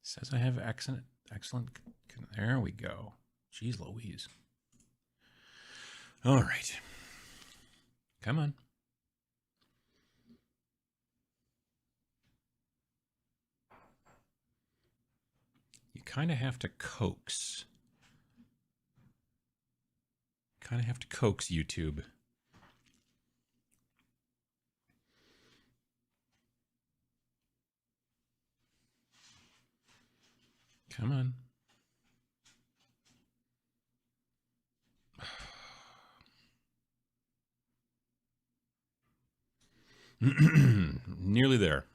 Says I have excellent. There we go. Jeez Louise. All right. Come on. You kind of have to coax. YouTube. Come on. Nearly there.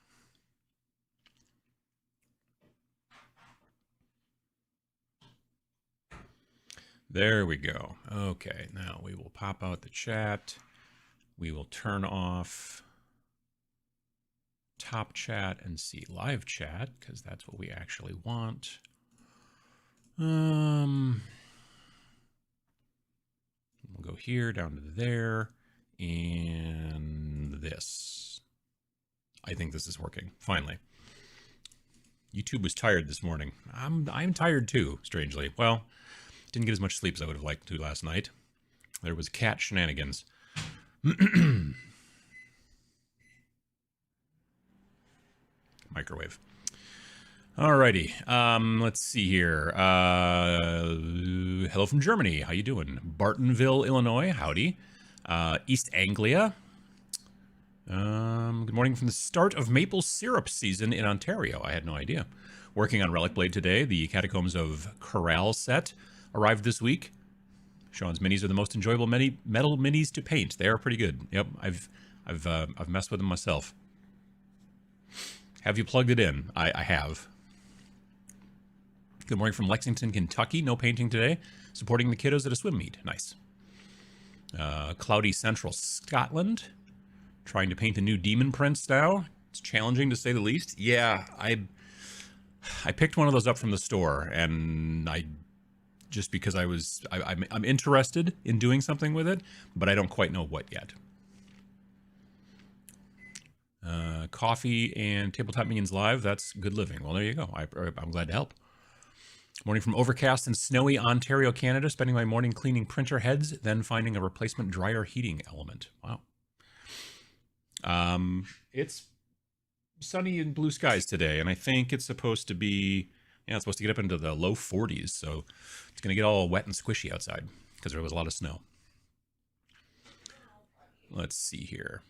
There we go. Okay, now we will pop out the chat. We will turn off top chat and see live chat, because that's what we actually want. We'll go here, down to there, and this. I think this is working, finally. YouTube was tired this morning. I'm tired too, strangely. Well, didn't get as much sleep as I would have liked to last night. There was cat shenanigans. Microwave. Alrighty. Let's see here. Hello from Germany. How you doing? Bartonville, Illinois. Howdy. East Anglia. Good morning from the start of maple syrup season in Ontario. I had no idea. Working on Relic Blade today. The Catacombs of Corral set arrived this week. Sean's minis are the most enjoyable metal minis to paint. They are pretty good. Yep, I've messed with them myself. Have you plugged it in? I have. Good morning from Lexington, Kentucky. No painting today. Supporting the kiddos at a swim meet. Nice. Cloudy Central Scotland. Trying to paint the new Demon Prince now. It's challenging to say the least. Yeah, I picked one of those up from the store, and just because I'm interested in doing something with it, but I don't quite know what yet. Coffee and Tabletop Minions Live. That's good living. Well, there you go. I'm glad to help. Morning from overcast and snowy Ontario, Canada. Spending my morning cleaning printer heads, then finding a replacement dryer heating element. Wow. It's sunny and blue skies today, and I think it's supposed to be, it's supposed to get up into the low 40s, so it's going to get all wet and squishy outside because there was a lot of snow. Let's see here.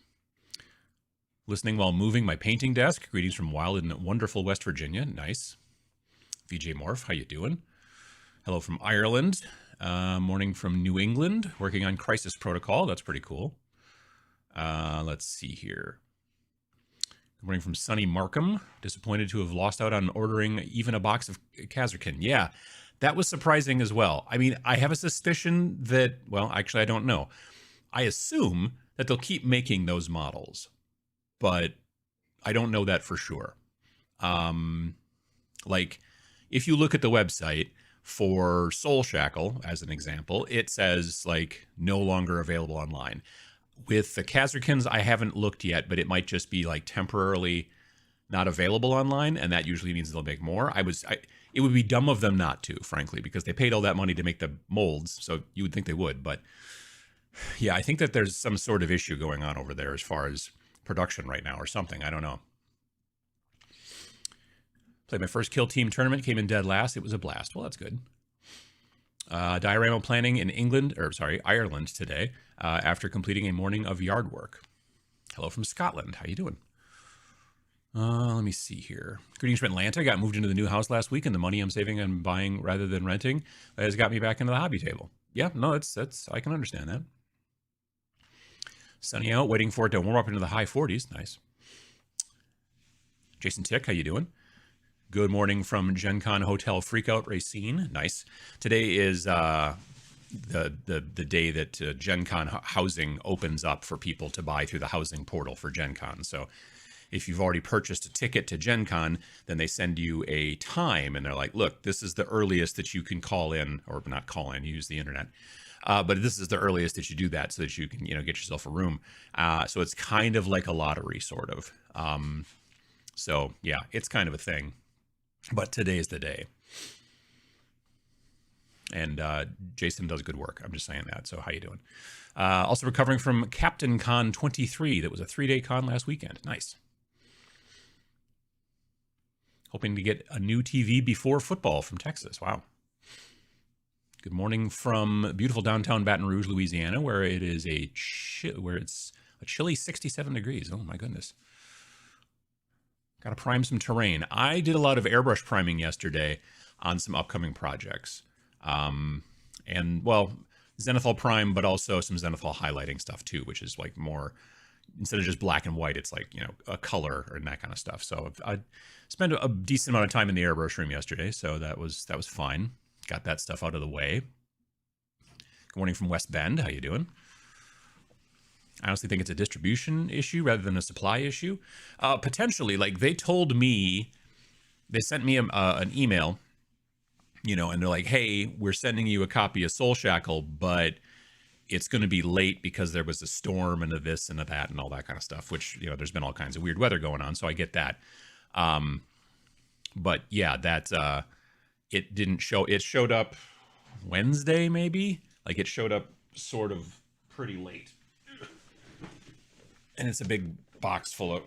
Listening while moving my painting desk. Greetings from wild and wonderful West Virginia. Nice. VJ Morph, how you doing? Hello from Ireland. Morning from New England. Working on Crisis Protocol. That's pretty cool. Let's see here. Good morning from Sunny Markham. Disappointed to have lost out on ordering even a box of Kazarkin. Yeah, that was surprising as well. I mean, I have a suspicion that, well, actually, I don't know. I assume that they'll keep making those models, but I don't know that for sure. Like, if you look at the website for Soulshackle, as an example, it says, like, no longer available online. With the Kazarkins, I haven't looked yet, but it might just be, like, temporarily not available online, and that usually means they'll make more. It would be dumb of them not to, frankly, because they paid all that money to make the molds, so you would think they would. But, yeah, I think that there's some sort of issue going on over there as far as production right now or something. I don't know. Played my first Kill Team tournament, came in dead last. It was a blast. Well, that's good. Diorama planning in Ireland today after completing a morning of yard work. Hello from Scotland. How you doing? Let me see here. Greetings from Atlanta. Got moved into the new house last week, and the money I'm saving and buying rather than renting has got me back into the hobby table. Yeah, no, that's I can understand that. Sunny out, waiting for it to warm up into the high 40s. Nice. Jason Tick, how you doing? Good morning from Gen Con Hotel Freakout Racine. Nice. Today is the day that Gen Con housing opens up for people to buy through the housing portal for Gen Con. So if you've already purchased a ticket to Gen Con, then they send you a time and they're like, look, this is the earliest that you can call in, or not call in, use the internet. But this is the earliest that you do that so that you can, get yourself a room. So it's kind of like a lottery, sort of. So yeah, it's kind of a thing. but today is the day. And Jason does good work. I'm just saying that. So how you doing? Also recovering from Captain Con 23. That was a 3-day con last weekend. Nice. Hoping to get a new TV before football from Texas. Wow. Good morning from beautiful downtown Baton Rouge, Louisiana, where it is where it's a chilly 67 degrees. Oh my goodness. Got to prime some terrain. I did a lot of airbrush priming yesterday on some upcoming projects. And well, Zenithal Prime, but also some Zenithal highlighting stuff too, which is like more, instead of just black and white, it's like, you know, a color and that kind of stuff. So I spent a decent amount of time in the airbrush room yesterday. So that was fine. Got that stuff out of the way. Good morning from West Bend. How you doing? I honestly think it's a distribution issue rather than a supply issue. Potentially, like they told me, they sent me an email, you know, and they're like, hey, we're sending you a copy of Soulshackle, but it's going to be late because there was a storm and a this and a that and all that kind of stuff, which, you know, there's been all kinds of weird weather going on. So I get that. But yeah, that, it didn't show, it showed up Wednesday, maybe like it showed up sort of pretty late, and it's a big box full of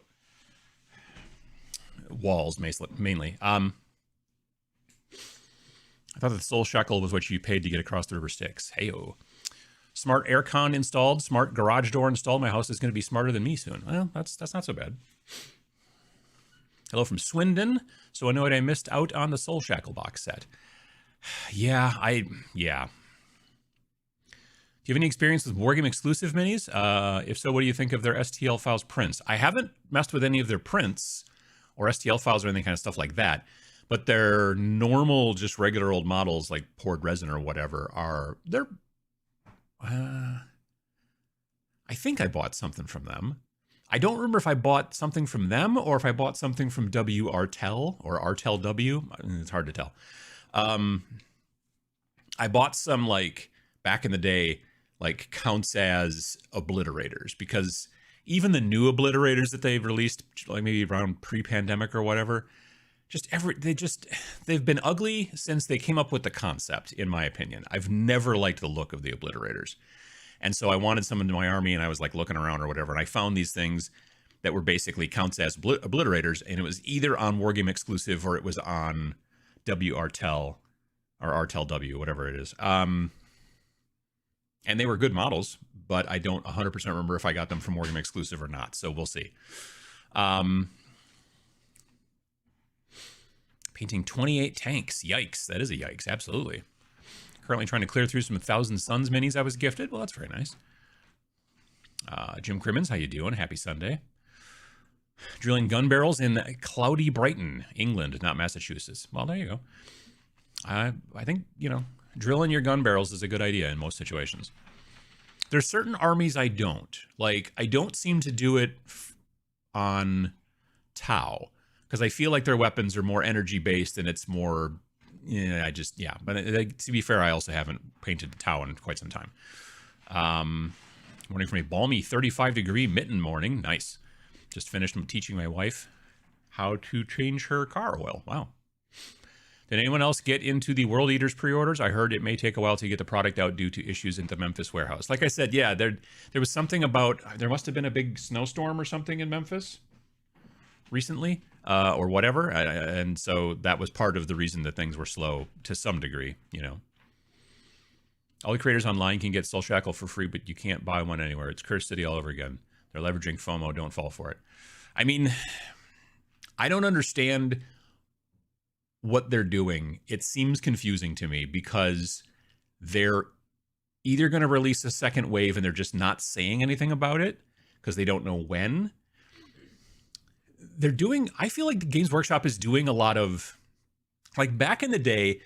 walls mainly. I thought the Soulshackle was what you paid to get across the river Styx. Heyo. Smart aircon installed, smart garage door installed. My house is going to be smarter than me soon. Well, that's not so bad. Hello from Swindon. So annoyed I missed out on the Soulshackle box set. Yeah. Do you have any experience with Wargame exclusive minis? If so, what do you think of their STL files prints? I haven't messed with any of their prints or STL files or anything kind of stuff like that. But their normal, just regular old models like poured resin or whatever I think I bought something from them. I don't remember if I bought something from them or if I bought something from W. Artel or Artel W. It's hard to tell. I bought some, like, back in the day, like, counts as obliterators, because even the new obliterators that they've released, like maybe around pre-pandemic or whatever, they've been ugly since they came up with the concept, in my opinion. I've never liked the look of the obliterators. And so I wanted some into my army, and I was like looking around or whatever, and I found these things that were basically counts as obliterators, and it was either on Wargame exclusive or it was on W Artel or Artel W, whatever it is. And they were good models, but I don't 100% remember if I got them from Wargame exclusive or not. So we'll see. Painting 28 tanks. Yikes. That is a yikes. Absolutely. Currently trying to clear through some Thousand Suns minis I was gifted. Well, that's very nice. Jim Crimmins, how you doing? Happy Sunday. Drilling gun barrels in cloudy Brighton, England, not Massachusetts. Well, there you go. I think, you know, drilling your gun barrels is a good idea in most situations. There's certain armies I don't. Like, I don't seem to do it on Tau, because I feel like their weapons are more energy-based and it's more... Yeah, but to be fair, I also haven't painted Tau in quite some time. Morning from a balmy 35-degree mitten morning. Nice. Just finished teaching my wife how to change her car oil. Wow. Did anyone else get into the World Eaters pre-orders? I heard it may take a while to get the product out due to issues in the Memphis warehouse. Like I said, yeah, there was something about... There must have been a big snowstorm or something in Memphis recently. Or whatever, and so that was part of the reason that things were slow to some degree, you know. All the creators online can get Soulshackle for free, but you can't buy one anywhere. It's Curse City all over again. They're leveraging FOMO, don't fall for it. I mean, I don't understand what they're doing. It seems confusing to me because they're either going to release a second wave and they're just not saying anything about it because they don't know when. I feel like the Games Workshop is doing a lot of, like back in the day,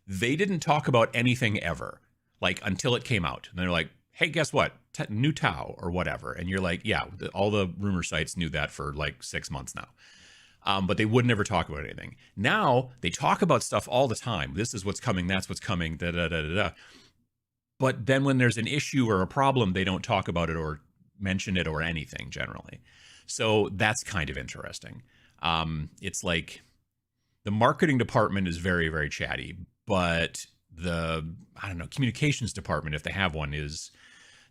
they didn't talk about anything ever, like until it came out. And they're like, hey, guess what? New Tau or whatever. And you're like, yeah, all the rumor sites knew that for like 6 months now. But they would never talk about anything. Now they talk about stuff all the time. This is what's coming. That's what's coming. Da, da, da, da, da. But then when there's an issue or a problem, they don't talk about it or mention it or anything generally. So that's kind of interesting. It's like the marketing department is very, very chatty, but the, I don't know, communications department, if they have one, is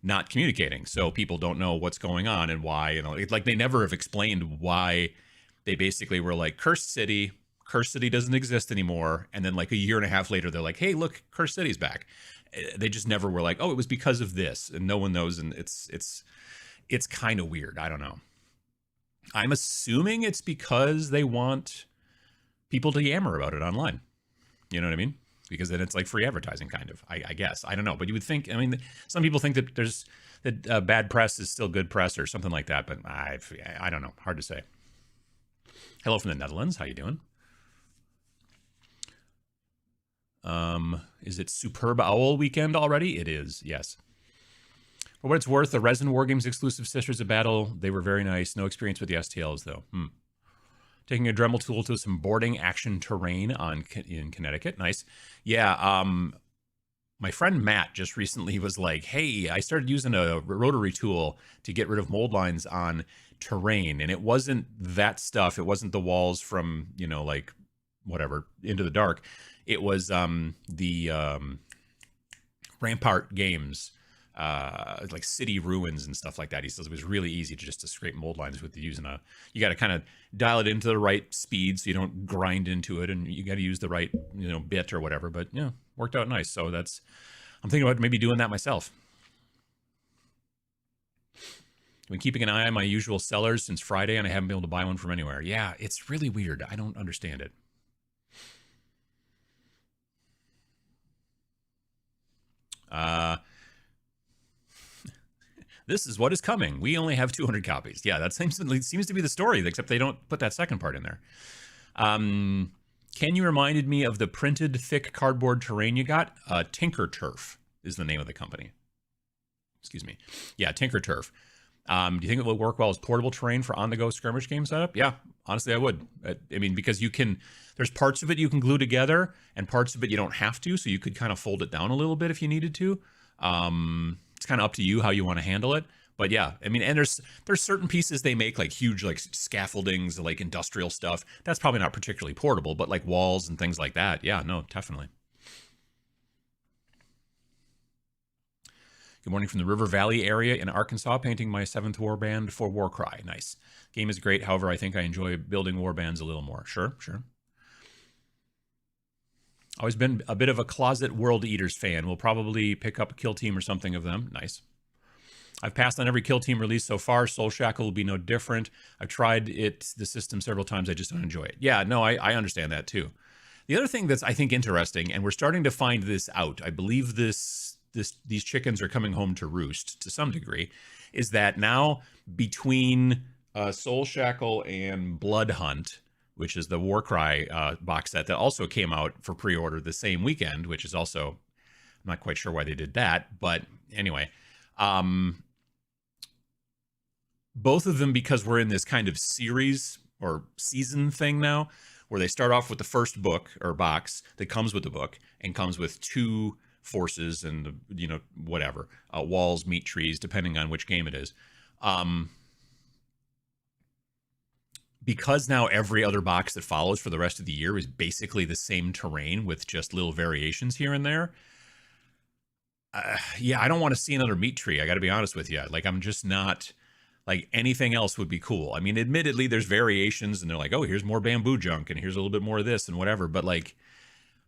not communicating. So people don't know what's going on and why, it's like they never have explained why they basically were like, Cursed City doesn't exist anymore. And then like a year and a half later, they're like, hey, look, Cursed City's back. They just never were like, oh, it was because of this. And no one knows. And it's kind of weird. I don't know. I'm assuming it's because they want people to yammer about it online. You know what I mean? Because then it's like free advertising, kind of, I guess. I don't know. But you would think, I mean, some people think that bad press is still good press or something like that. But I don't know. Hard to say. Hello from the Netherlands. How you doing? Is it Superb Owl weekend already? It is, yes. For what it's worth, the Resin Wargames exclusive Sisters of Battle, they were very nice. No experience with the STLs, though. Taking a Dremel tool to some boarding action terrain in Connecticut. Nice. Yeah, my friend Matt just recently was like, hey, I started using a rotary tool to get rid of mold lines on terrain. And it wasn't that stuff. It wasn't the walls from, like, whatever, Into the Dark. It was the Rampart Games, like City Ruins and stuff like that. He says it was really easy to scrape mold lines with using you got to kind of dial it into the right speed so you don't grind into it, and you got to use the right, bit or whatever. But yeah, worked out nice. So I'm thinking about maybe doing that myself. I've been keeping an eye on my usual sellers since Friday, and I haven't been able to buy one from anywhere. Yeah, it's really weird. I don't understand it. This is what is coming. We only have 200 copies. Yeah, that seems to be the story, except they don't put that second part in there. Can you reminded me of the printed thick cardboard terrain you got? Tinker Turf is the name of the company. Excuse me. Yeah, Tinker Turf. Do you think it will work well as portable terrain for on-the-go skirmish game setup? Yeah, honestly, I would. I mean, because there's parts of it you can glue together, and parts of it you don't have to, so you could kind of fold it down a little bit if you needed to. It's kind of up to you how you want to handle it. But yeah, I mean, and there's certain pieces they make, like huge, like scaffoldings, like industrial stuff. That's probably not particularly portable, but like walls and things like that. Yeah, no, definitely. Good morning from the River Valley area in Arkansas, painting my 7th warband for Warcry. Nice. Game is great. However, I think I enjoy building warbands a little more. Sure. Always been a bit of a closet World Eaters fan. We'll probably pick up a Kill Team or something of them. Nice. I've passed on every Kill Team release so far. Soulshackle will be no different. I've tried the system several times. I just don't enjoy it. Yeah, no, I understand that too. The other thing that's, I think, interesting, and we're starting to find this out, I believe these chickens are coming home to roost to some degree, is that now between Soulshackle and Blood Hunt, which is the Warcry box set that also came out for pre-order the same weekend, which is also, I'm not quite sure why they did that, but anyway, both of them, because we're in this kind of series or season thing now, where they start off with the first book or box that comes with the book and comes with 2 forces and whatever, walls, meat trees, depending on which game it is. Because now every other box that follows for the rest of the year is basically the same terrain with just little variations here and there. Yeah, I don't want to see another meat tree. I got to be honest with you. Like, I'm just not, like, anything else would be cool. I mean, admittedly, there's variations and they're like, oh, here's more bamboo junk and here's a little bit more of this and whatever. But like,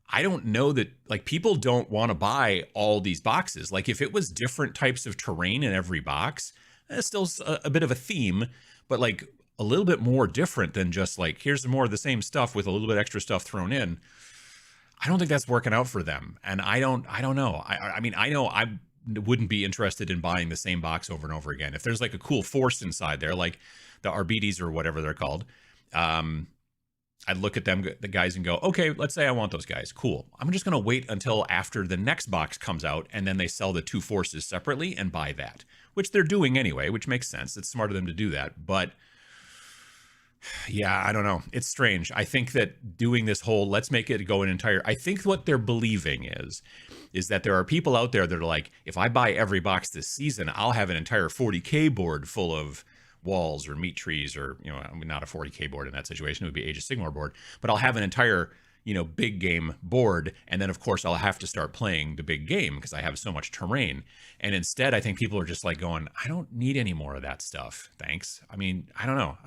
I don't know that, like, people don't want to buy all these boxes. Like, if it was different types of terrain in every box, it's still a bit of a theme, but like a little bit more different than just like, here's more of the same stuff with a little bit extra stuff thrown in. I don't think that's working out for them. And I don't know. I mean, I know I wouldn't be interested in buying the same box over and over again. If there's like a cool force inside there, like the Arbites or whatever they're called, I'd look at them, the guys, and go, okay, let's say I want those guys. Cool. I'm just going to wait until after the next box comes out and then they sell the 2 forces separately and buy that, which they're doing anyway, which makes sense. It's smart of them to do that. But yeah, I don't know. It's strange. I think that doing this whole, let's make it go an entire, I think what they're believing is that there are people out there that are like, if I buy every box this season, I'll have an entire 40K board full of walls or meat trees, or, you know, I mean, not a 40K board in that situation. It would be Age of Sigmar board, but I'll have an entire, you know, big game board. And then of course I'll have to start playing the big game because I have so much terrain. And instead I think people are just like going, I don't need any more of that stuff. Thanks. I mean, I don't know.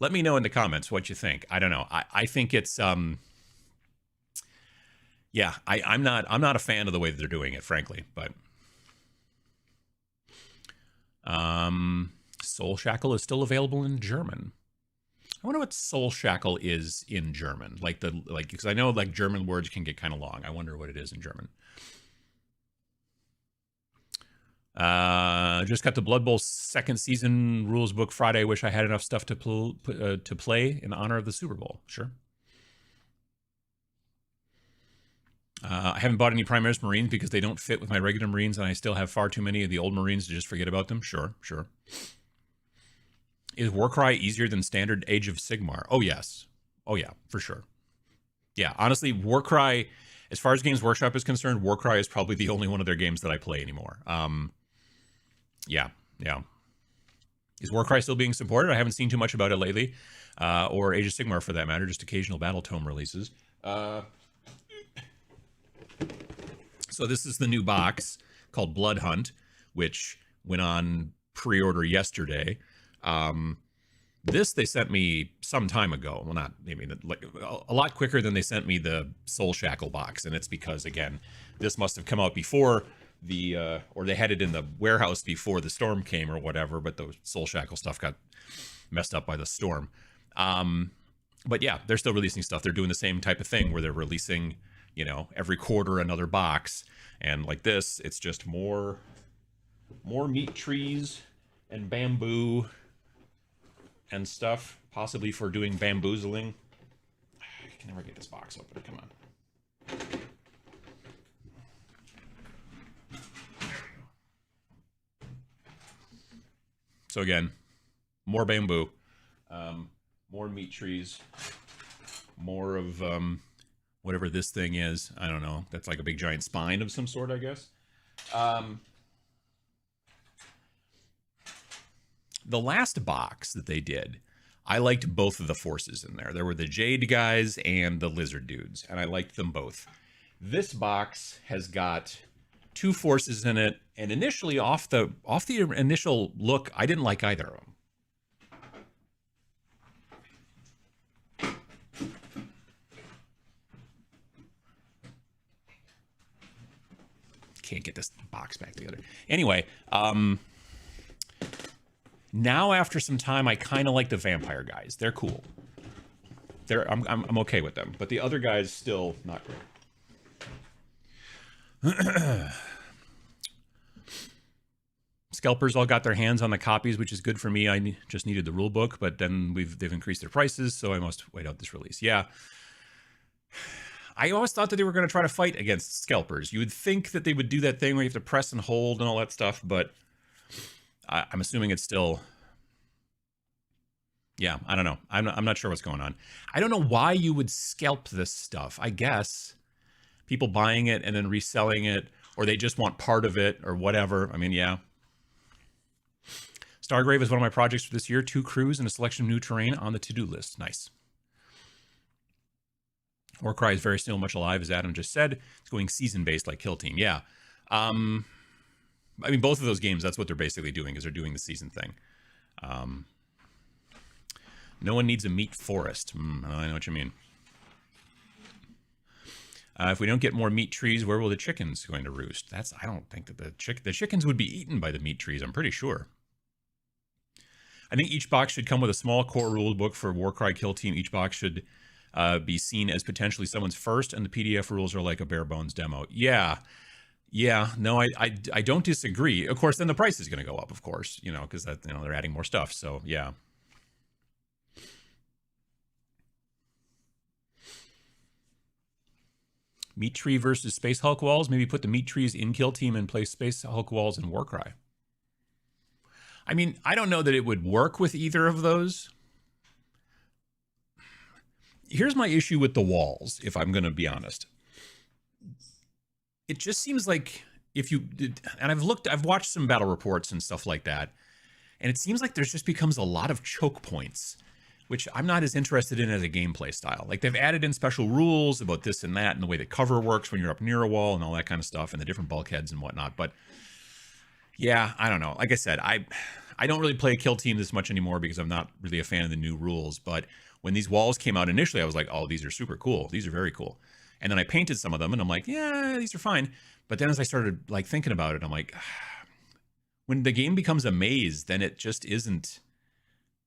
Let me know in the comments what you think. I don't know. I think it's, yeah, I'm not a fan of the way that they're doing it, frankly, but, Soulshackle is still available in German. I wonder what Soulshackle is in German. Because I know like German words can get kind of long. I wonder what it is in German. Just got the Blood Bowl second season rules book Friday. Wish I had enough stuff to play in honor of the Super Bowl. Sure. I haven't bought any Primaris Marines because they don't fit with my regular Marines, and I still have far too many of the old Marines to just forget about them. Sure. Is Warcry easier than standard Age of Sigmar? Oh, yes. Oh, yeah, for sure. Yeah, honestly, Warcry, as far as Games Workshop is concerned, Warcry is probably the only one of their games that I play anymore. Yeah. Is Warcry still being supported? I haven't seen too much about it lately. Or Age of Sigmar, for that matter, just occasional Battle Tome releases. So this is the new box called Blood Hunt, which went on pre-order yesterday. This they sent me some time ago. Well, not maybe like a lot quicker than they sent me the Soulshackle box, and it's because again, this must have come out before the or they had it in the warehouse before the storm came or whatever. But the Soulshackle stuff got messed up by the storm. But yeah, they're still releasing stuff. They're doing the same type of thing where they're releasing, you know, every quarter another box, and like this, it's just more meat trees and bamboo and stuff, possibly for doing bamboozling. I can never get this box open. Come on. So again, more bamboo, more meat trees, more of whatever this thing is. I don't know. That's like a big giant spine of some sort, I guess. The last box that they did, I liked both of the forces in there. There were the Jade guys and the Lizard dudes, and I liked them both. This box has got two forces in it, and initially off the initial look, I didn't like either of them. Can't get this box back together. Anyway, now after some time, I kind of like the vampire guys. They're cool. I'm okay with them, but the other guys still not great. Scalpers all got their hands on the copies, which is good for me. I just needed the rule book, but then they've increased their prices, so I must wait out this release. Yeah. I always thought that they were going to try to fight against scalpers. You would think that they would do that thing where you have to press and hold and all that stuff, but I'm assuming it's still... Yeah, I don't know. I'm not sure what's going on. I don't know why you would scalp this stuff. I guess people buying it and then reselling it, or they just want part of it or whatever. I mean, yeah. Stargrave is one of my projects for this year. 2 crews and a selection of new terrain on the to-do list. Nice. Warcry is very still much alive, as Adam just said. It's going season-based like Kill Team. Yeah. I mean, both of those games, that's what they're basically doing, is they're doing the season thing. No one needs a meat forest. I know what you mean. If we don't get more meat trees, where will the chickens going to roost? I don't think that the chickens would be eaten by the meat trees, I'm pretty sure. I think each box should come with a small core rule book for Warcry Kill Team. Each box should be seen as potentially someone's first, and the PDF rules are like a bare bones demo. Yeah, no, I don't disagree. Of course, then the price is going to go up, of course, you know, because they're adding more stuff. So yeah. Meat tree versus Space Hulk walls. Maybe put the meat trees in Kill Team and place Space Hulk walls in Warcry. I mean, I don't know that it would work with either of those. Here's my issue with the walls, if I'm going to be honest. It just seems like if you did, and I've watched some battle reports and stuff like that. And it seems like there's just becomes a lot of choke points, which I'm not as interested in as a gameplay style. Like they've added in special rules about this and that and the way that cover works when you're up near a wall and all that kind of stuff and the different bulkheads and whatnot. But yeah, I don't know. Like I said, I don't really play Kill Team this much anymore because I'm not really a fan of the new rules. But when these walls came out initially, I was like, oh, these are super cool. These are very cool. And then I painted some of them and I'm like, yeah, these are fine. But then as I started like thinking about it, I'm like, when the game becomes a maze, then it just isn't,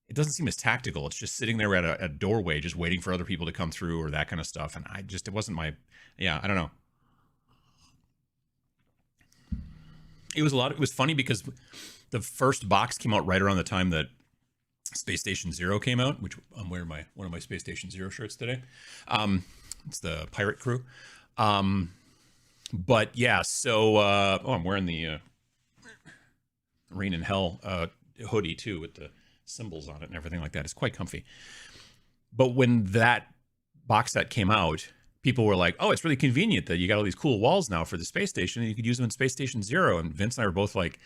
it doesn't seem as tactical. It's just sitting there at a doorway, just waiting for other people to come through or that kind of stuff. And it wasn't my, yeah, I don't know. It was funny because the first box came out right around the time that Space Station Zero came out, which I'm wearing one of my Space Station Zero shirts today. It's the Pirate Crew. But yeah, so, I'm wearing the Rain and Hell hoodie too with the symbols on it and everything like that. It's quite comfy. But when that box set came out, people were like, oh, it's really convenient that you got all these cool walls now for the space station and you could use them in Space Station Zero. And Vince and I were both like,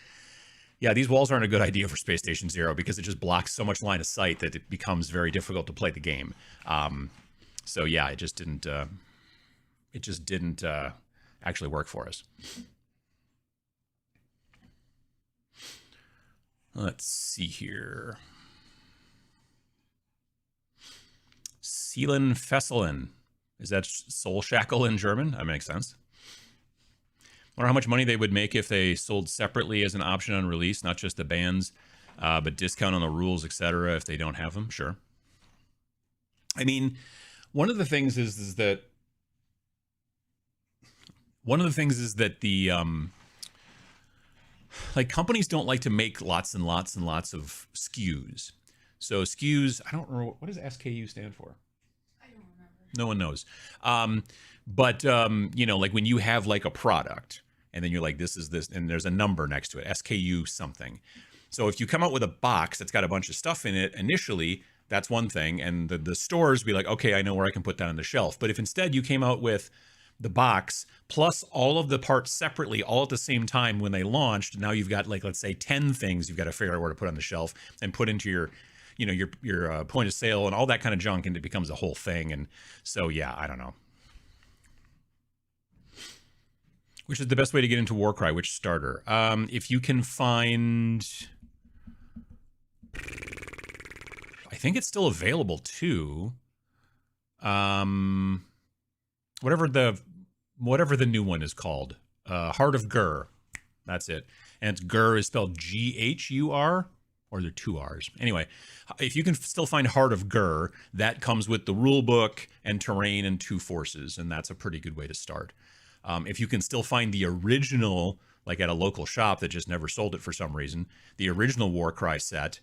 yeah, these walls aren't a good idea for Space Station Zero because it just blocks so much line of sight that it becomes very difficult to play the game. So yeah, it just didn't actually work for us. Let's see here. Seelen Fesselen. Is that Soulshackle in German? That makes sense. Wonder how much money they would make if they sold separately as an option on release, not just the bands, but discount on the rules, etc. if they don't have them. Sure. I mean, one of the things is that the like companies don't like to make lots and lots and lots of SKUs. So SKUs, I don't remember, what does SKU stand for? I don't remember. No one knows. But you know, like when you have like a product and then you're like, this is this, and there's a number next to it, SKU something. So if you come out with a box that's got a bunch of stuff in it, initially, that's one thing. And the stores be like, okay, I know where I can put that on the shelf. But if instead you came out with the box plus all of the parts separately all at the same time when they launched, now you've got like, let's say 10 things you've got to figure out where to put on the shelf and put into your, you know, your point of sale and all that kind of junk, and it becomes a whole thing. And so, yeah, I don't know. Which is the best way to get into Warcry? Which starter? If you can find, I think it's still available too. Whatever the new one is called, Heart of Gur, that's it. And Gur is spelled Ghur, or there are two R's. Anyway, if you can still find Heart of Gur, that comes with the rule book and terrain and 2 forces, and that's a pretty good way to start. If you can still find the original, like at a local shop that just never sold it for some reason, the original Warcry set,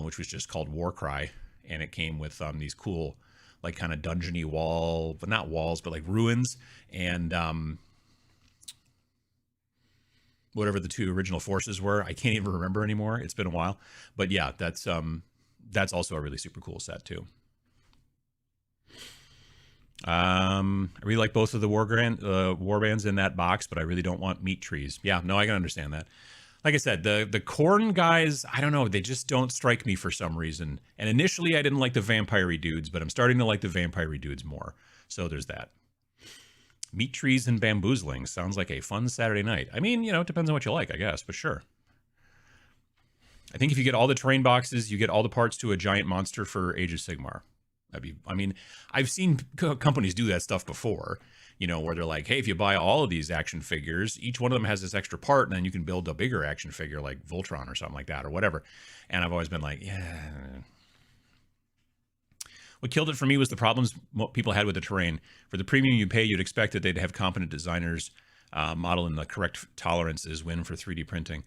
which was just called Warcry, and it came with these cool, like kind of dungeony wall, but not walls, but like ruins and whatever the 2 original forces were. I can't even remember anymore. It's been a while, but yeah, that's also a really super cool set too. I really like both of the warbands in that box, but I really don't want meat trees. Yeah, no, I can understand that. Like I said, the corn guys, I don't know, they just don't strike me for some reason. And initially I didn't like the vampire-y dudes, but I'm starting to like the vampire-y dudes more. So there's that. Meat trees and bamboozling sounds like a fun Saturday night. I mean, you know, it depends on what you like, I guess, but sure. I think if you get all the terrain boxes, you get all the parts to a giant monster for Age of Sigmar. I mean, I've seen companies do that stuff before, you know, where they're like, hey, if you buy all of these action figures, each one of them has this extra part, and then you can build a bigger action figure like Voltron or something like that or whatever. And I've always been like, yeah. What killed it for me was the problems people had with the terrain. For the premium you pay, you'd expect that they'd have competent designers model in the correct tolerances win for 3D printing.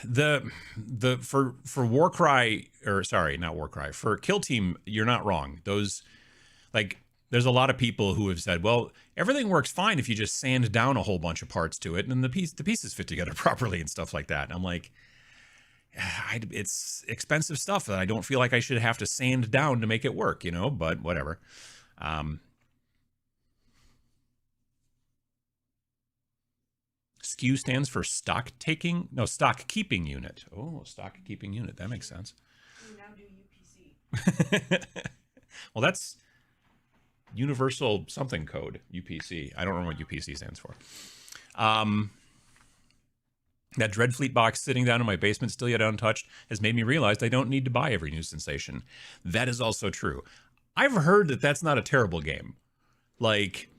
For Warcry, or sorry, not Warcry, for Kill Team, you're not wrong. Those, like, there's a lot of people who have said, well, everything works fine if you just sand down a whole bunch of parts to it and then the pieces fit together properly and stuff like that. And I'm like, it's expensive stuff that I don't feel like I should have to sand down to make it work, you know, but whatever. SKU stands for stock taking, no, stock keeping unit. Oh, stock keeping unit. That makes sense. We now do UPC. Well, that's Universal something code, UPC. I don't remember what UPC stands for. That Dreadfleet box sitting down in my basement, still yet untouched, has made me realize I don't need to buy every new sensation. That is also true. I've heard that that's not a terrible game. Like,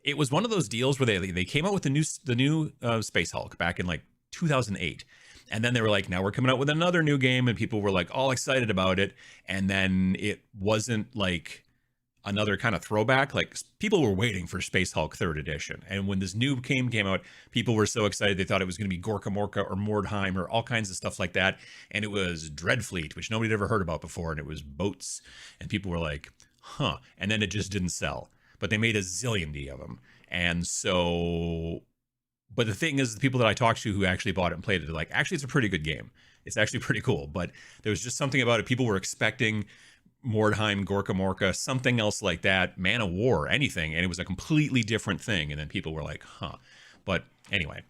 it was one of those deals where they came out with the new Space Hulk back in like 2008. And then they were like, now we're coming out with another new game, and people were like all excited about it. And then it wasn't like another kind of throwback. Like, people were waiting for Space Hulk 3rd edition. And when this new game came out, people were so excited they thought it was going to be Gorka Morka or Mordheim or all kinds of stuff like that. And it was Dreadfleet, which nobody had ever heard about before. And it was boats. And people were like, huh. And then it just didn't sell. But they made a zillion D of them. And so, but the thing is, the people that I talked to who actually bought it and played it, they're like, actually, it's a pretty good game. It's actually pretty cool. But there was just something about it. People were expecting Mordheim, Gorka Morka, something else like that, Man of War, anything. And it was a completely different thing. And then people were like, huh. But anyway.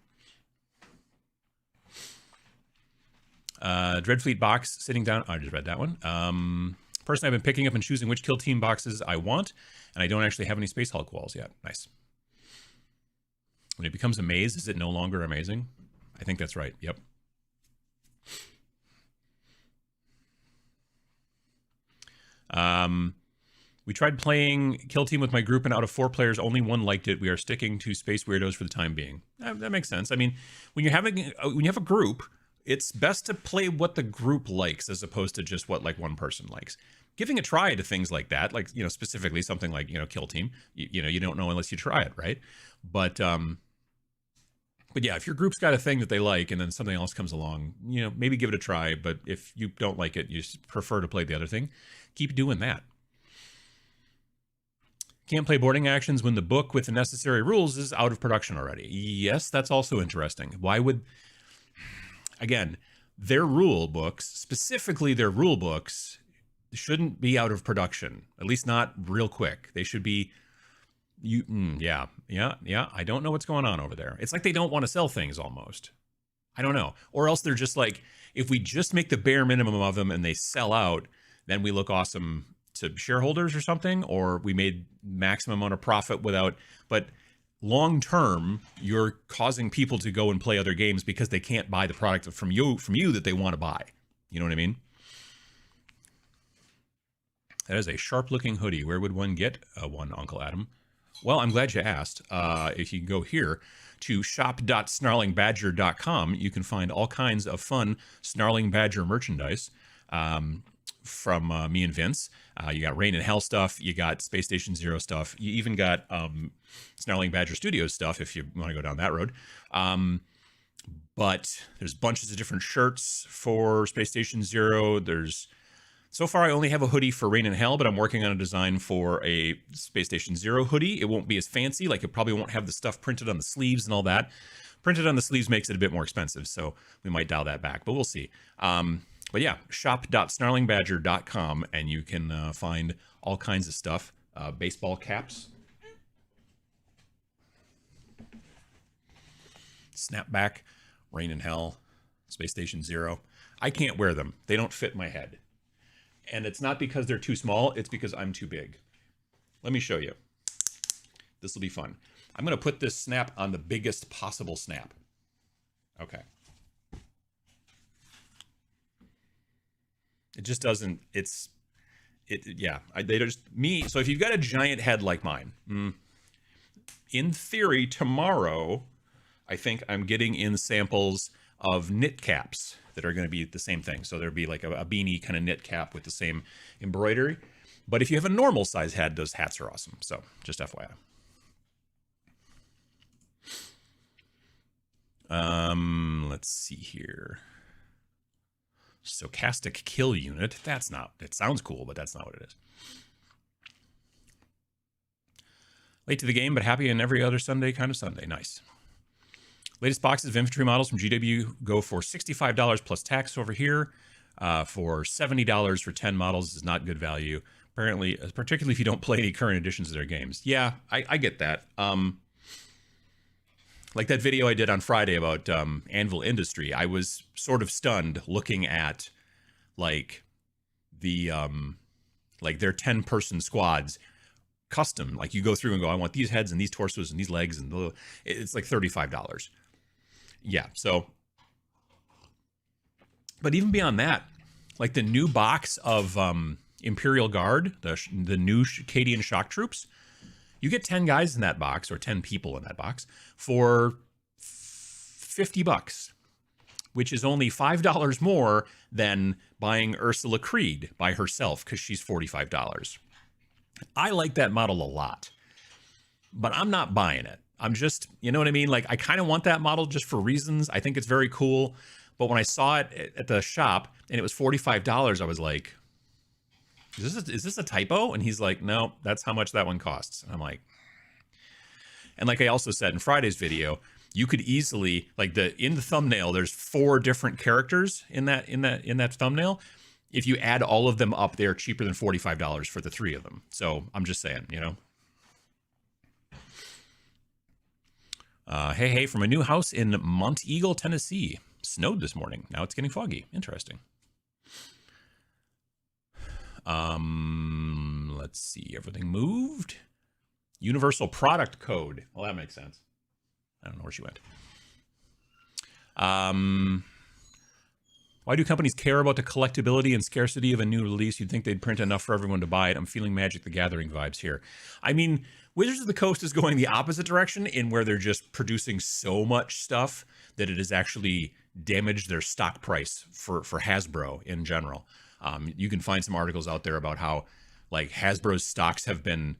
Dreadfleet box sitting down. I just read that one. Person I've been picking up and choosing which kill team boxes I want. And I don't actually have any Space Hulk walls yet. Nice. When it becomes a maze, is it no longer amazing? I think that's right. Yep. We tried playing Kill Team with my group, and out of 4 players, only 1 liked it. We are sticking to Space Weirdos for the time being. That makes sense. I mean, when you have a group, it's best to play what the group likes as opposed to just what like one person likes. Giving a try to things like that, like, you know, specifically something like, you know, Kill Team, you know, you don't know unless you try it, right? But yeah, if your group's got a thing that they like and then something else comes along, you know, maybe give it a try. But if you don't like it, you prefer to play the other thing, keep doing that. Can't play boarding actions when the book with the necessary rules is out of production already. Yes, that's also interesting. Why would, again, their rule books, specifically their rule books, shouldn't be out of production, at least not real quick. They should be, yeah. I don't know what's going on over there. It's like they don't want to sell things almost. I don't know. Or else they're just like, if we just make the bare minimum of them and they sell out, then we look awesome to shareholders or something, or we made maximum amount of profit without, but long term, you're causing people to go and play other games because they can't buy the product from you that they want to buy. You know what I mean? That is a sharp looking hoodie. Where would one get one, Uncle Adam? Well, I'm glad you asked. If you go here to shop.snarlingbadger.com, you can find all kinds of fun Snarling Badger merchandise from me and Vince. You got Rain and Hell stuff. You got Space Station Zero stuff. You even got Snarling Badger Studios stuff if you want to go down that road. But there's bunches of different shirts for Space Station Zero. So far, I only have a hoodie for Rain and Hell, but I'm working on a design for a Space Station Zero hoodie. It won't be as fancy. Like, it probably won't have the stuff printed on the sleeves and all that. Printed on the sleeves makes it a bit more expensive, so we might dial that back, but we'll see. But yeah, shop.snarlingbadger.com, and you can find all kinds of stuff. Baseball caps. Snapback, Rain and Hell, Space Station Zero. I can't wear them. They don't fit my head. And it's not because they're too small. It's because I'm too big. Let me show you. This will be fun. I'm going to put this snap on the biggest possible snap. Okay. It just doesn't, yeah, they just, so if you've got a giant head like mine, in theory, tomorrow, I think I'm getting in samples of knit caps that are going to be the same thing. So there'll be like a beanie kind of knit cap with the same embroidery. But if you have a normal size head, those hats are awesome. So just FYI. Let's see here. Stochastic kill unit. That's not, it sounds cool, but that's not what it is. Late to the game, but happy in every other Sunday kind of Sunday. Nice. Latest boxes of infantry models from GW go for $65 plus tax over here. For $70 for 10 models is not good value. Apparently, particularly if you don't play any current editions of their games. Yeah, I get that. like that video I did on Friday about Anvil Industry. I was sort of stunned looking at like the like their 10-person squads custom. Like you go through and go, I want these heads and these torsos and these legs, and it's like $35. Yeah, so, but even beyond that, like the new box of Imperial Guard, the new Cadian shock troops, you get 10 guys in that box, or 10 people in that box, for $50, which is only $5 more than buying Ursula Creed by herself, because she's $45. I like that model a lot, but I'm not buying it. I'm just, you know what I mean? Like, I kind of want that model just for reasons. I think it's very cool. But when I saw it at the shop and it was $45, I was like, is this a typo? And he's like, no, that's how much that one costs. And I'm like, and like I also said in Friday's video, you could easily, like in the thumbnail, there's 4 different characters in that thumbnail. If you add all of them up, they're cheaper than $45 for the 3 of them. So I'm just saying, you know. Hey, from a new house in Monteagle, Tennessee. Snowed this morning. Now it's getting foggy. Interesting. Let's see. Everything moved. Universal product code. Well, that makes sense. I don't know where she went. Why do companies care about the collectability and scarcity of a new release? You'd think they'd print enough for everyone to buy it. I'm feeling Magic the Gathering vibes here. I mean, Wizards of the Coast is going the opposite direction, in where they're just producing so much stuff that it has actually damaged their stock price for Hasbro in general. You can find some articles out there about how like Hasbro's stocks have been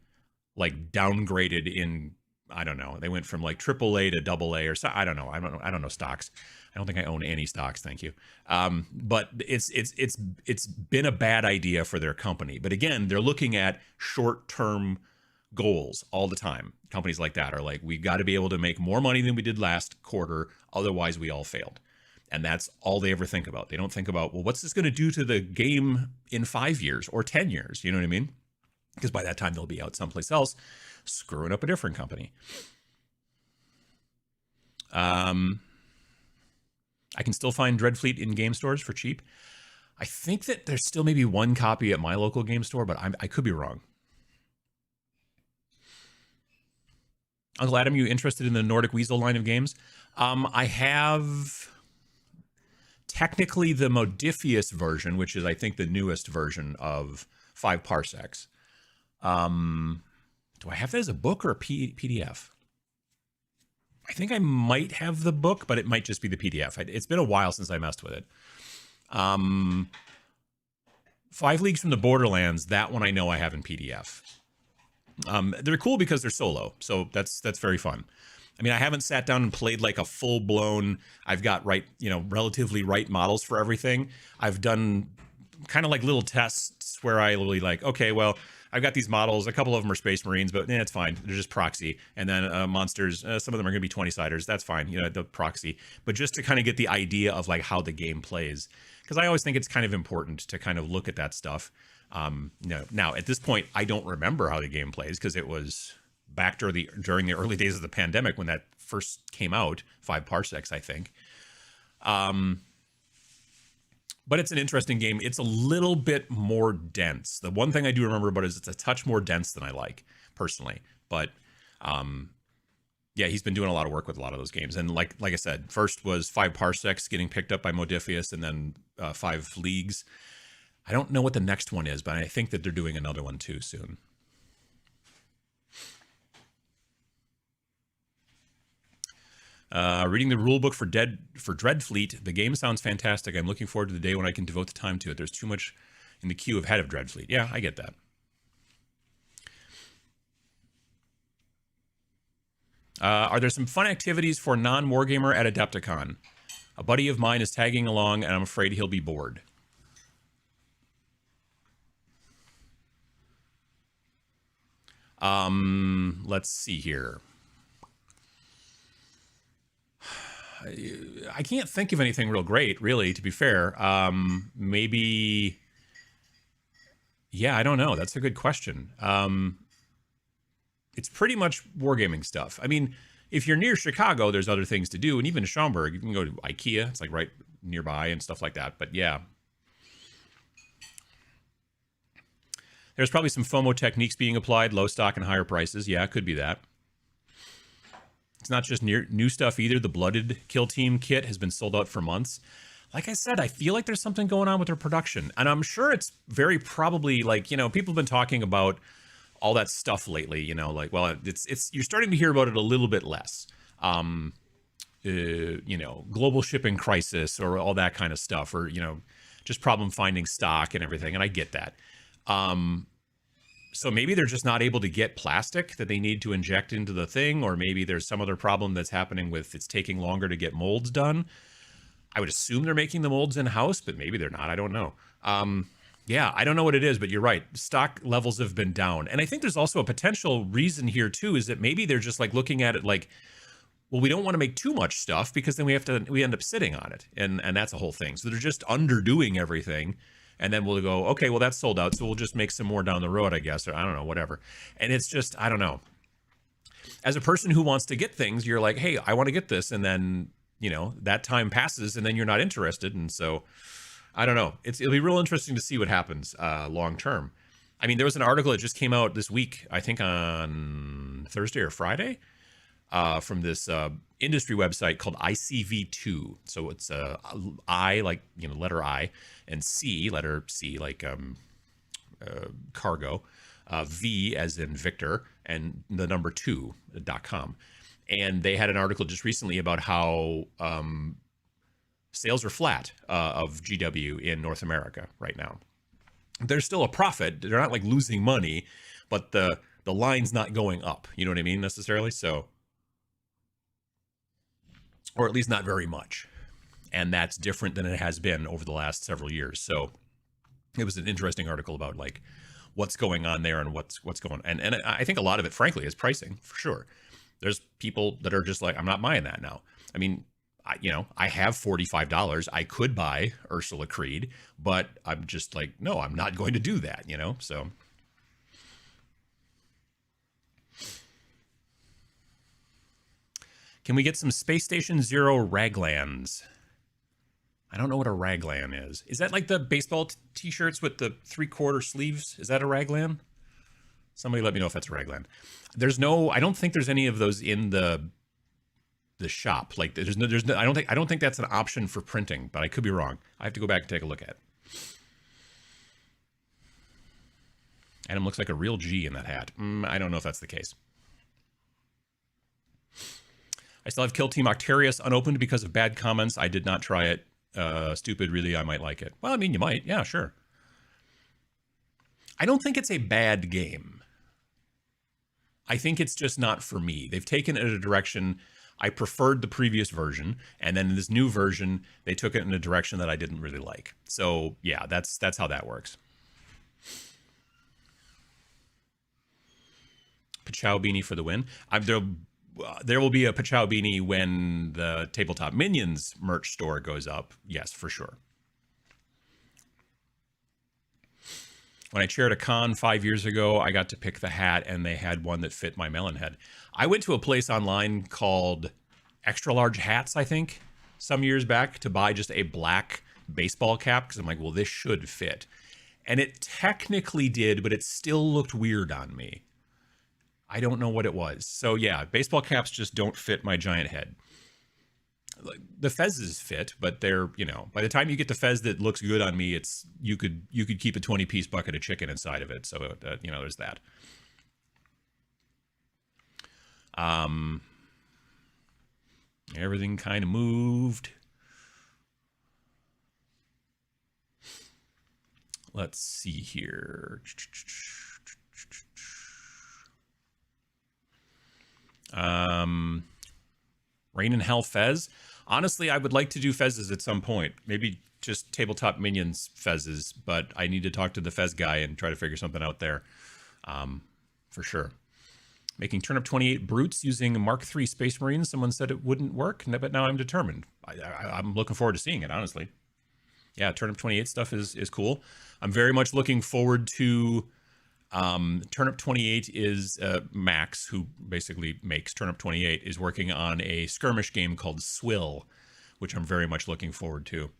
like downgraded in, I don't know, they went from like AAA to AA or so. I don't know. I don't know stocks. I don't think I own any stocks. Thank you. But it's been a bad idea for their company. But again, they're looking at short-term goals all the time. Companies like that are like, we got to be able to make more money than we did last quarter. Otherwise we all failed. And that's all they ever think about. They don't think about, well, what's this going to do to the game in 5 years or 10 years? You know what I mean? Because by that time they'll be out someplace else screwing up a different company. I can still find Dreadfleet in game stores for cheap. I think that there's still maybe 1 copy at my local game store, but I could be wrong. Uncle Adam, you interested in the Nordic Weasel line of games? I have technically the Modifius version, which is, I think, the newest version of 5 parsecs. Do I have that as a book or a PDF? I think I might have the book, but it might just be the PDF. It's been a while since I messed with it. 5 Leagues from the Borderlands, that one I know I have in PDF. They're cool because they're solo, so that's very fun. I mean, I haven't sat down and played like a full-blown, I've got relatively right models for everything. I've done kind of like little tests where I literally like, okay, well, I've got these models. A couple of them are Space Marines, but it's fine. They're just proxy. And then monsters, some of them are going to be 20-siders. That's fine, the proxy. But just to kind of get the idea of like how the game plays. Because I always think it's kind of important to kind of look at that stuff. Now, at this point, I don't remember how the game plays because it was back during the early days of the pandemic when that first came out, 5 parsecs, I think. But it's an interesting game. It's a little bit more dense. The one thing I do remember about it is it's a touch more dense than I like, personally. But, yeah, he's been doing a lot of work with a lot of those games. And like I said, first was 5 parsecs getting picked up by Modifius, and then 5 Leagues. I don't know what the next one is, but I think that they're doing another one too soon. Reading the rule book for Dreadfleet. The game sounds fantastic. I'm looking forward to the day when I can devote the time to it. There's too much in the queue ahead of Dreadfleet. Yeah, I get that. Are there some fun activities for non-wargamer at Adepticon? A buddy of mine is tagging along, and I'm afraid he'll be bored. Let's see here. I can't think of anything real great, really, to be fair. Maybe, yeah, I don't know. That's a good question. It's pretty much wargaming stuff. I mean, if you're near Chicago, there's other things to do. And even Schaumburg, you can go to IKEA. It's like right nearby and stuff like that. But yeah. There's probably some FOMO techniques being applied, low stock and higher prices. Yeah, it could be that. It's not just new stuff either. The Blooded Kill Team kit has been sold out for months. Like I said, I feel like there's something going on with their production. And I'm sure it's very probably like, you know, people have been talking about all that stuff lately, you know, like, well, it's you're starting to hear about it a little bit less. You know, global shipping crisis or all that kind of stuff, or, you know, just problem finding stock and everything. And I get that. So maybe they're just not able to get plastic that they need to inject into the thing, or maybe there's some other problem that's happening with it's taking longer to get molds done. I would assume they're making the molds in-house, but maybe they're not. I don't know. Yeah, I don't know what it is, but you're right. Stock levels have been down. And I think there's also a potential reason here too, is that maybe they're just like looking at it like, well, we don't want to make too much stuff because then we end up sitting on it. And that's a whole thing. So they're just underdoing everything. And then we'll go, okay, well, that's sold out. So we'll just make some more down the road, I guess, or I don't know, whatever. And it's just, I don't know. As a person who wants to get things, you're like, hey, I want to get this. And then, you know, that time passes and then you're not interested. And so I don't know. It'll be real interesting to see what happens long term. I mean, there was an article that just came out this week, I think on Thursday or Friday, from this industry website called ICV2. So it's I, like, you know, letter I, and C, letter C, like cargo, V as in Victor, and the number 2.com. And they had an article just recently about how sales are flat of GW in North America right now. There's still a profit. They're not like losing money, but the line's not going up. You know what I mean, necessarily? So, or at least not very much. And that's different than it has been over the last several years. So it was an interesting article about like what's going on there and what's going on. And I think a lot of it, frankly, is pricing for sure. There's people that are just like, I'm not buying that now. I mean, I have $45. I could buy Ursula Creed, but I'm just like, no, I'm not going to do that, you know? So. Can we get some Space Station Zero Raglans? I don't know what a raglan is. Is that like the baseball t-shirts with the 3/4 sleeves? Is that a raglan? Somebody let me know if that's a raglan. I don't think there's any of those in the shop. Like there's no, I don't think that's an option for printing, but I could be wrong. I have to go back and take a look at it. Adam looks like a real G in that hat. I don't know if that's the case. I still have Kill Team Octarius unopened because of bad comments. I did not try it. Stupid, really, I might like it. Well, I mean, you might. Yeah, sure. I don't think it's a bad game. I think it's just not for me. They've taken it in a direction I preferred the previous version, and then in this new version, they took it in a direction that I didn't really like. So yeah, that's how that works. Pachow beanie for the win. There will be a Pachow beanie when the Tabletop Minions merch store goes up. Yes, for sure. When I chaired a con 5 years ago, I got to pick the hat, and they had one that fit my melon head. I went to a place online called Extra Large Hats, I think, some years back to buy just a black baseball cap because I'm like, well, this should fit. And it technically did, but it still looked weird on me. I don't know what it was. So yeah, baseball caps just don't fit my giant head. The fezzes fit, but they're, you know, by the time you get the fez that looks good on me, it's you could keep a 20-piece bucket of chicken inside of it. So you know, there's that. Everything kind of moved. Let's see here. Rain and Hell Fez. Honestly, I would like to do Fezes at some point. Maybe just Tabletop Minions Fezes, but I need to talk to the Fez guy and try to figure something out there. For sure. Making Turnip 28 Brutes using Mark III Space Marines. Someone said it wouldn't work, but now I'm determined. I'm looking forward to seeing it, honestly. Yeah, Turnip 28 stuff is cool. I'm very much looking forward to Turnip 28 is Max, who basically makes Turnip 28, is working on a skirmish game called Swill, which I'm very much looking forward to,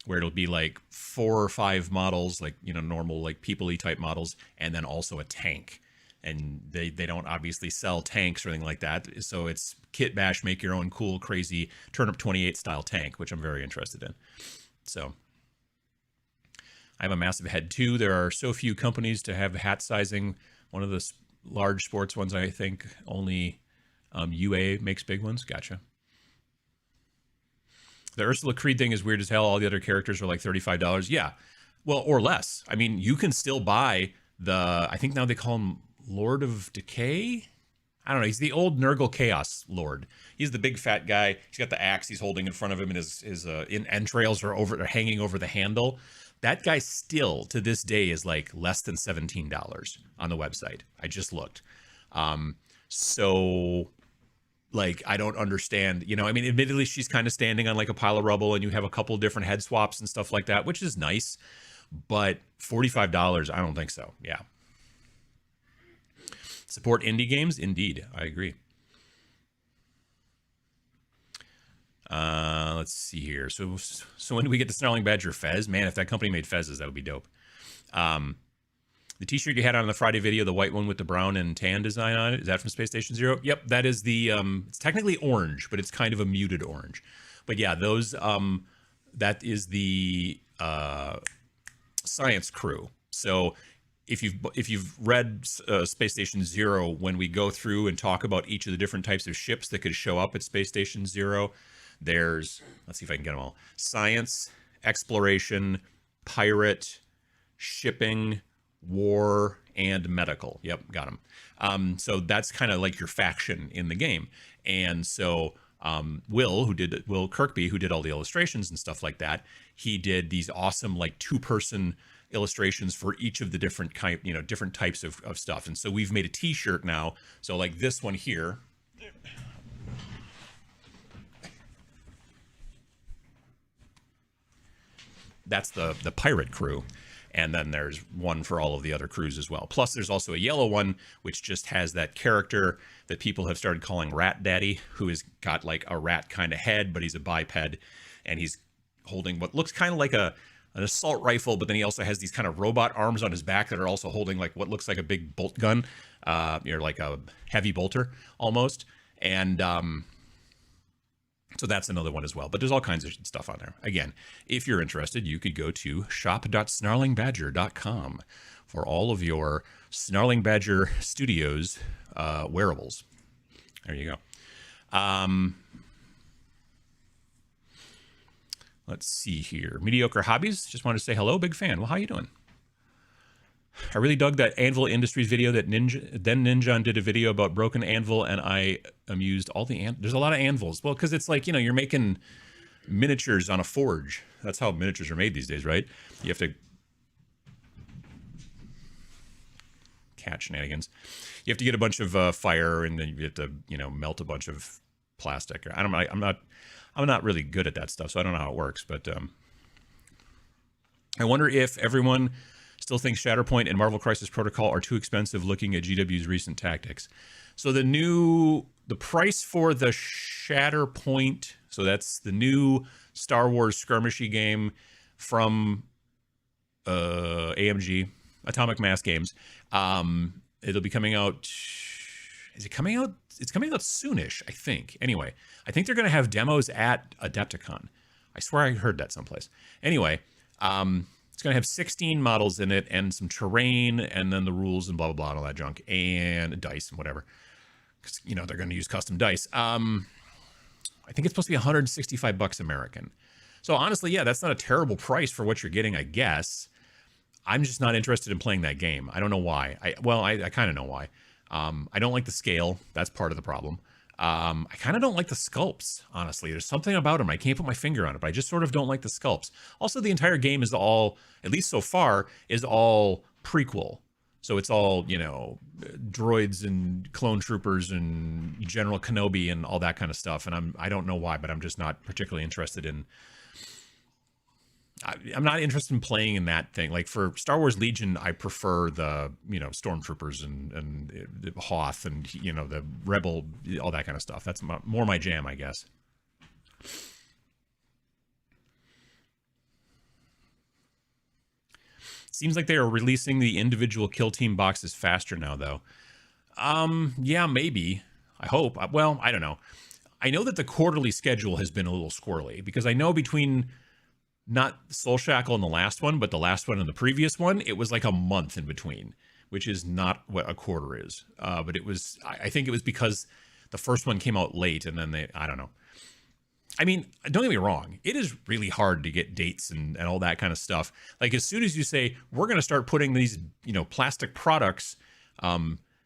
where it'll be like 4 or 5 models, like, you know, normal, like people-y type models, and then also a tank. And they don't obviously sell tanks or anything like that. So it's kit bash, make your own cool, crazy Turnip 28 style tank, which I'm very interested in. So I have a massive head too. There are so few companies to have hat sizing. One of the large sports ones, I think only UA makes big ones. Gotcha. The Ursula Creed thing is weird as hell. All the other characters are like $35. Yeah. Well, or less. I mean, you can still buy I think now they call him Lord of Decay. I don't know. He's the old Nurgle Chaos Lord. He's the big fat guy. He's got the axe he's holding in front of him, and his entrails are hanging over the handle. That guy still, to this day, is like less than $17 on the website. I just looked. So, like, I don't understand. You know, I mean, admittedly, she's kind of standing on like a pile of rubble, and you have a couple of different head swaps and stuff like that, which is nice. But $45, I don't think so. Yeah. Support indie games? Indeed. I agree. Let's see here. So when do we get the Snarling Badger Fez? Man, if that company made Fezes, that would be dope. The t-shirt you had on the Friday video, the white one with the brown and tan design on it, is that from Space Station Zero? Yep, that is the, it's technically orange, but it's kind of a muted orange. But yeah, those, that is the science crew. So if you've read Space Station Zero, when we go through and talk about each of the different types of ships that could show up at Space Station Zero, there's, let's see if I can get them all. Science, exploration, pirate, shipping, war, and medical. Yep, got them. So that's kind of like your faction in the game. And so Will Kirkby, who did all the illustrations and stuff like that, he did these awesome like 2-person illustrations for each of the different different types of stuff. And so we've made a t-shirt now. So like this one here, that's the pirate crew. And then there's one for all of the other crews as well. Plus there's also a yellow one, which just has that character that people have started calling Rat Daddy, who has got like a rat kind of head, but he's a biped, and he's holding what looks kind of like an assault rifle, but then he also has these kind of robot arms on his back that are also holding like what looks like a big bolt gun, like a heavy bolter almost. And so that's another one as well. But there's all kinds of stuff on there. Again, if you're interested, you could go to shop.snarlingbadger.com for all of your Snarling Badger Studios wearables. There you go. Let's see here. Mediocre Hobbies. Just wanted to say hello. Big fan. Well, how you doing? I really dug that Anvil Industries video that Ninja did a video about broken anvil, and I amused all there's a lot of anvils. Well, because it's like, you know, you're making miniatures on a forge. That's how miniatures are made these days, right? You have to catch shenanigans. You have to get a bunch of fire, and then you have to, you know, melt a bunch of plastic. I'm not really good at that stuff, so I don't know how it works. But I wonder if everyone still thinks Shatterpoint and Marvel Crisis Protocol are too expensive looking at GW's recent tactics. So the price for the Shatterpoint, so that's the new Star Wars skirmishy game from AMG, Atomic Mass Games. It'll be coming out. Is it coming out? It's coming out soonish, I think. Anyway, I think they're going to have demos at Adepticon. I swear I heard that someplace. Anyway, it's going to have 16 models in it and some terrain and then the rules and blah, blah, blah, and all that junk, and dice and whatever. Because, you know, they're going to use custom dice. I think it's supposed to be $165 American. So honestly, yeah, that's not a terrible price for what you're getting, I guess. I'm just not interested in playing that game. I don't know why. I kind of know why. I don't like the scale. That's part of the problem. I kind of don't like the sculpts, honestly. There's something about them. I can't put my finger on it, but I just sort of don't like the sculpts. Also, the entire game is all, at least so far, is all prequel. So it's all, you know, droids and clone troopers and General Kenobi and all that kind of stuff. And I don't know why, but I'm just not particularly interested in I'm not interested in playing in that thing. Like for Star Wars Legion, I prefer the, Stormtroopers and Hoth and, the Rebel, all that kind of stuff. That's more my jam, I guess. Seems like they are releasing the individual kill team boxes faster now, though. Yeah, maybe. I hope. Well, I don't know. I know that the quarterly schedule has been a little squirrely because I know between not Soulshackle and the last one, but the last one and the previous one, it was like a month in between, which is not what a quarter is. But it was, I think it was because the first one came out late and then I don't know. I mean, don't get me wrong. It is really hard to get dates and all that kind of stuff. Like as soon as you say, we're going to start putting these, plastic products,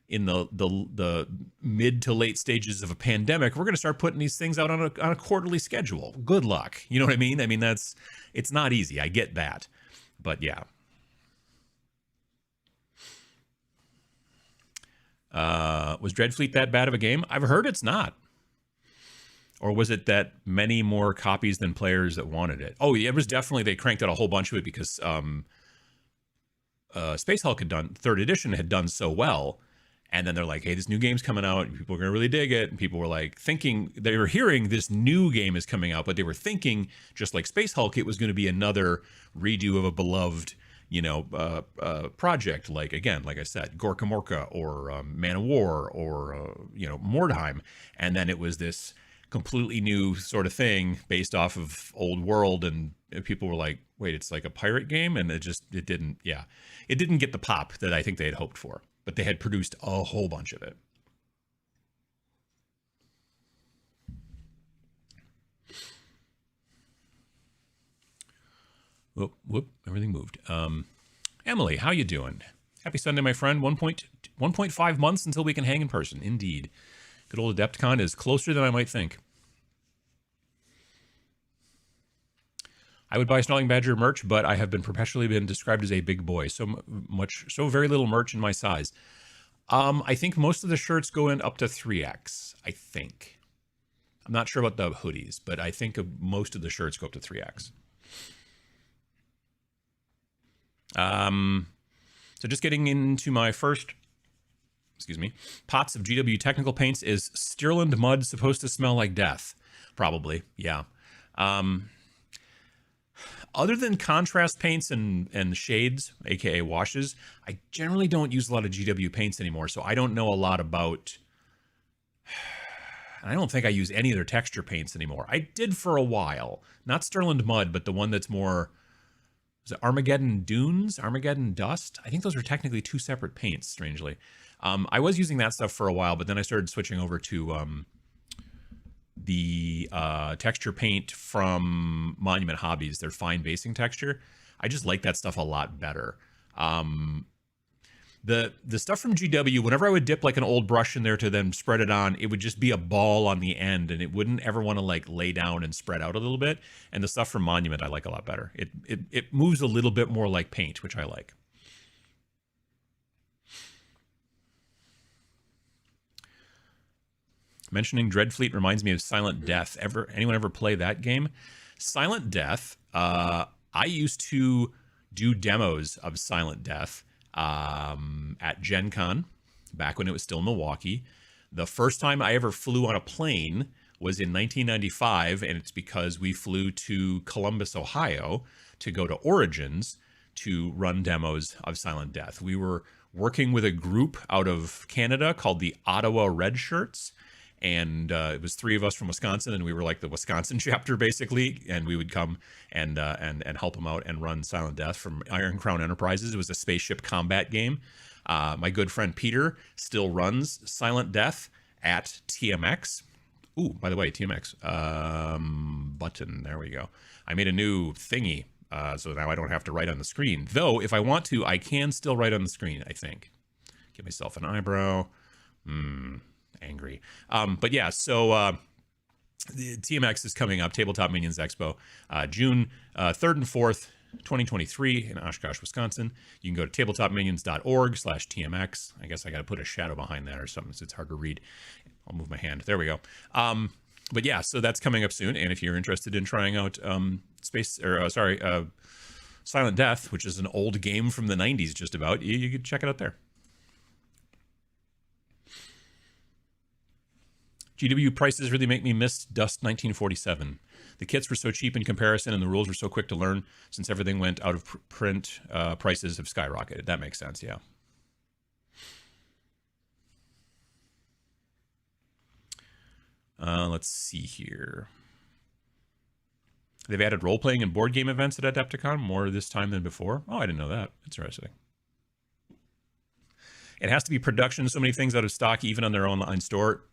in the mid to late stages of a pandemic, we're going to start putting these things out on a quarterly schedule. Good luck. You know what I mean? I mean, it's not easy. I get that. But yeah. Was Dreadfleet that bad of a game? I've heard it's not. Or was it that many more copies than players that wanted it? Oh, yeah, it was definitely, they cranked out a whole bunch of it because Space Hulk had done, 3rd edition had done so well. And then they're like, hey, this new game's coming out. And people are going to really dig it. And people were like thinking, they were hearing this new game is coming out, but they were thinking, just like Space Hulk, it was going to be another redo of a beloved, project. Like, again, like I said, Gorka Morka or Man of War or, Mordheim. And then it was this completely new sort of thing based off of old world. And people were like, wait, it's like a pirate game. And it didn't get the pop that I think they had hoped for. But they had produced a whole bunch of it. Whoop, everything moved. Emily, how you doing? Happy Sunday, my friend. 1.5 months until we can hang in person. Indeed. Good old AdeptCon is closer than I might think. I would buy Snarling Badger merch, but I have been perpetually described as a big boy. So very little merch in my size. I think most of the shirts go in up to 3X, I think. I'm not sure about the hoodies, but I think most of the shirts go up to 3X. So just getting into my first, pots of GW technical paints. Is Stirland mud supposed to smell like death? Probably, yeah. Other than contrast paints and shades, aka washes, I generally don't use a lot of GW paints anymore, so I don't know a lot about... I don't think I use any of their texture paints anymore. I did for a while. Not Stirland Mud, but the one that's more... Was it Armageddon Dunes? Armageddon Dust? I think those are technically two separate paints, strangely. I was using that stuff for a while, but then I started switching over to... the texture paint from Monument Hobbies, their fine basing texture. I just like that stuff a lot better. The stuff from GW, whenever I would dip like an old brush in there to then spread it on, it would just be a ball on the end and it wouldn't ever want to like lay down and spread out a little bit. And the stuff from Monument I like a lot better. It moves a little bit more like paint, which I like. Mentioning Dreadfleet reminds me of Silent Death. Anyone ever play that game? Silent Death, I used to do demos of Silent Death at Gen Con, back when it was still in Milwaukee. The first time I ever flew on a plane was in 1995, and it's because we flew to Columbus, Ohio, to go to Origins to run demos of Silent Death. We were working with a group out of Canada called the Ottawa Red Shirts. And it was 3 of us from Wisconsin, and we were like the Wisconsin chapter, basically. And we would come and help them out and run Silent Death from Iron Crown Enterprises. It was a spaceship combat game. My good friend Peter still runs Silent Death at TMX. Ooh, by the way, TMX button. There we go. I made a new thingy, so now I don't have to write on the screen. Though, if I want to, I can still write on the screen, I think. Give myself an eyebrow. Angry. But yeah, so the TMX is coming up, Tabletop Minions Expo, June 3rd and 4th, 2023 in Oshkosh, Wisconsin. You can go to tabletopminions.org/TMX. I guess I got to put a shadow behind that or something, so it's hard to read. I'll move my hand. There we go. But yeah, so that's coming up soon. And if you're interested in trying out Silent Death, which is an old game from the 90s just about, you could check it out there. GW prices really make me miss Dust 1947. The kits were so cheap in comparison and the rules were so quick to learn. Since everything went out of print, prices have skyrocketed. That makes sense, yeah. Let's see here. They've added role-playing and board game events at Adepticon more this time than before. Oh, I didn't know that. Interesting. It has to be production. So many things out of stock, even on their online store.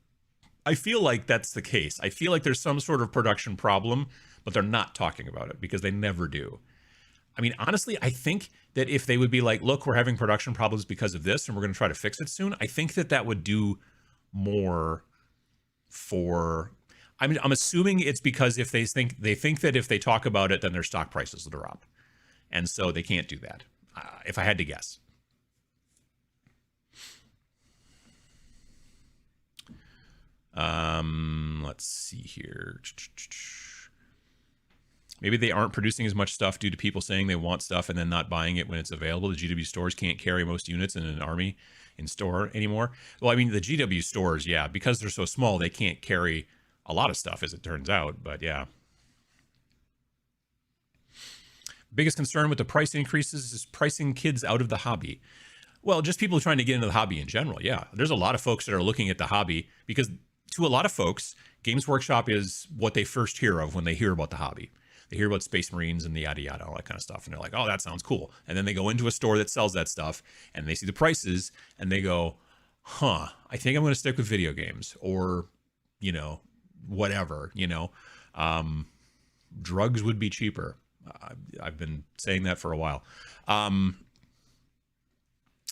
I feel like that's the case. I feel like there's some sort of production problem, but they're not talking about it because they never do. I mean, honestly, I think that if they would be like, look, we're having production problems because of this and we're going to try to fix it soon, I think that that would do more for... I mean, I'm assuming it's because if they think that if they talk about it, then their stock prices will drop. And so they can't do that, if I had to guess. Let's see here. Maybe they aren't producing as much stuff due to people saying they want stuff and then not buying it when it's available. The GW stores can't carry most units in an army in store anymore. Well, I mean, the GW stores, yeah, because they're so small, they can't carry a lot of stuff, as it turns out. But yeah. Biggest concern with the price increases is pricing kids out of the hobby. Well, just people trying to get into the hobby in general. Yeah, there's a lot of folks that are looking at the hobby because to a lot of folks, Games Workshop is what they first hear of when they hear about the hobby. They hear about Space Marines and the yada yada, all that kind of stuff. And they're like, oh, that sounds cool. And then they go into a store that sells that stuff and they see the prices and they go, huh, I think I'm going to stick with video games or, you know, whatever, you know, drugs would be cheaper. I've been saying that for a while.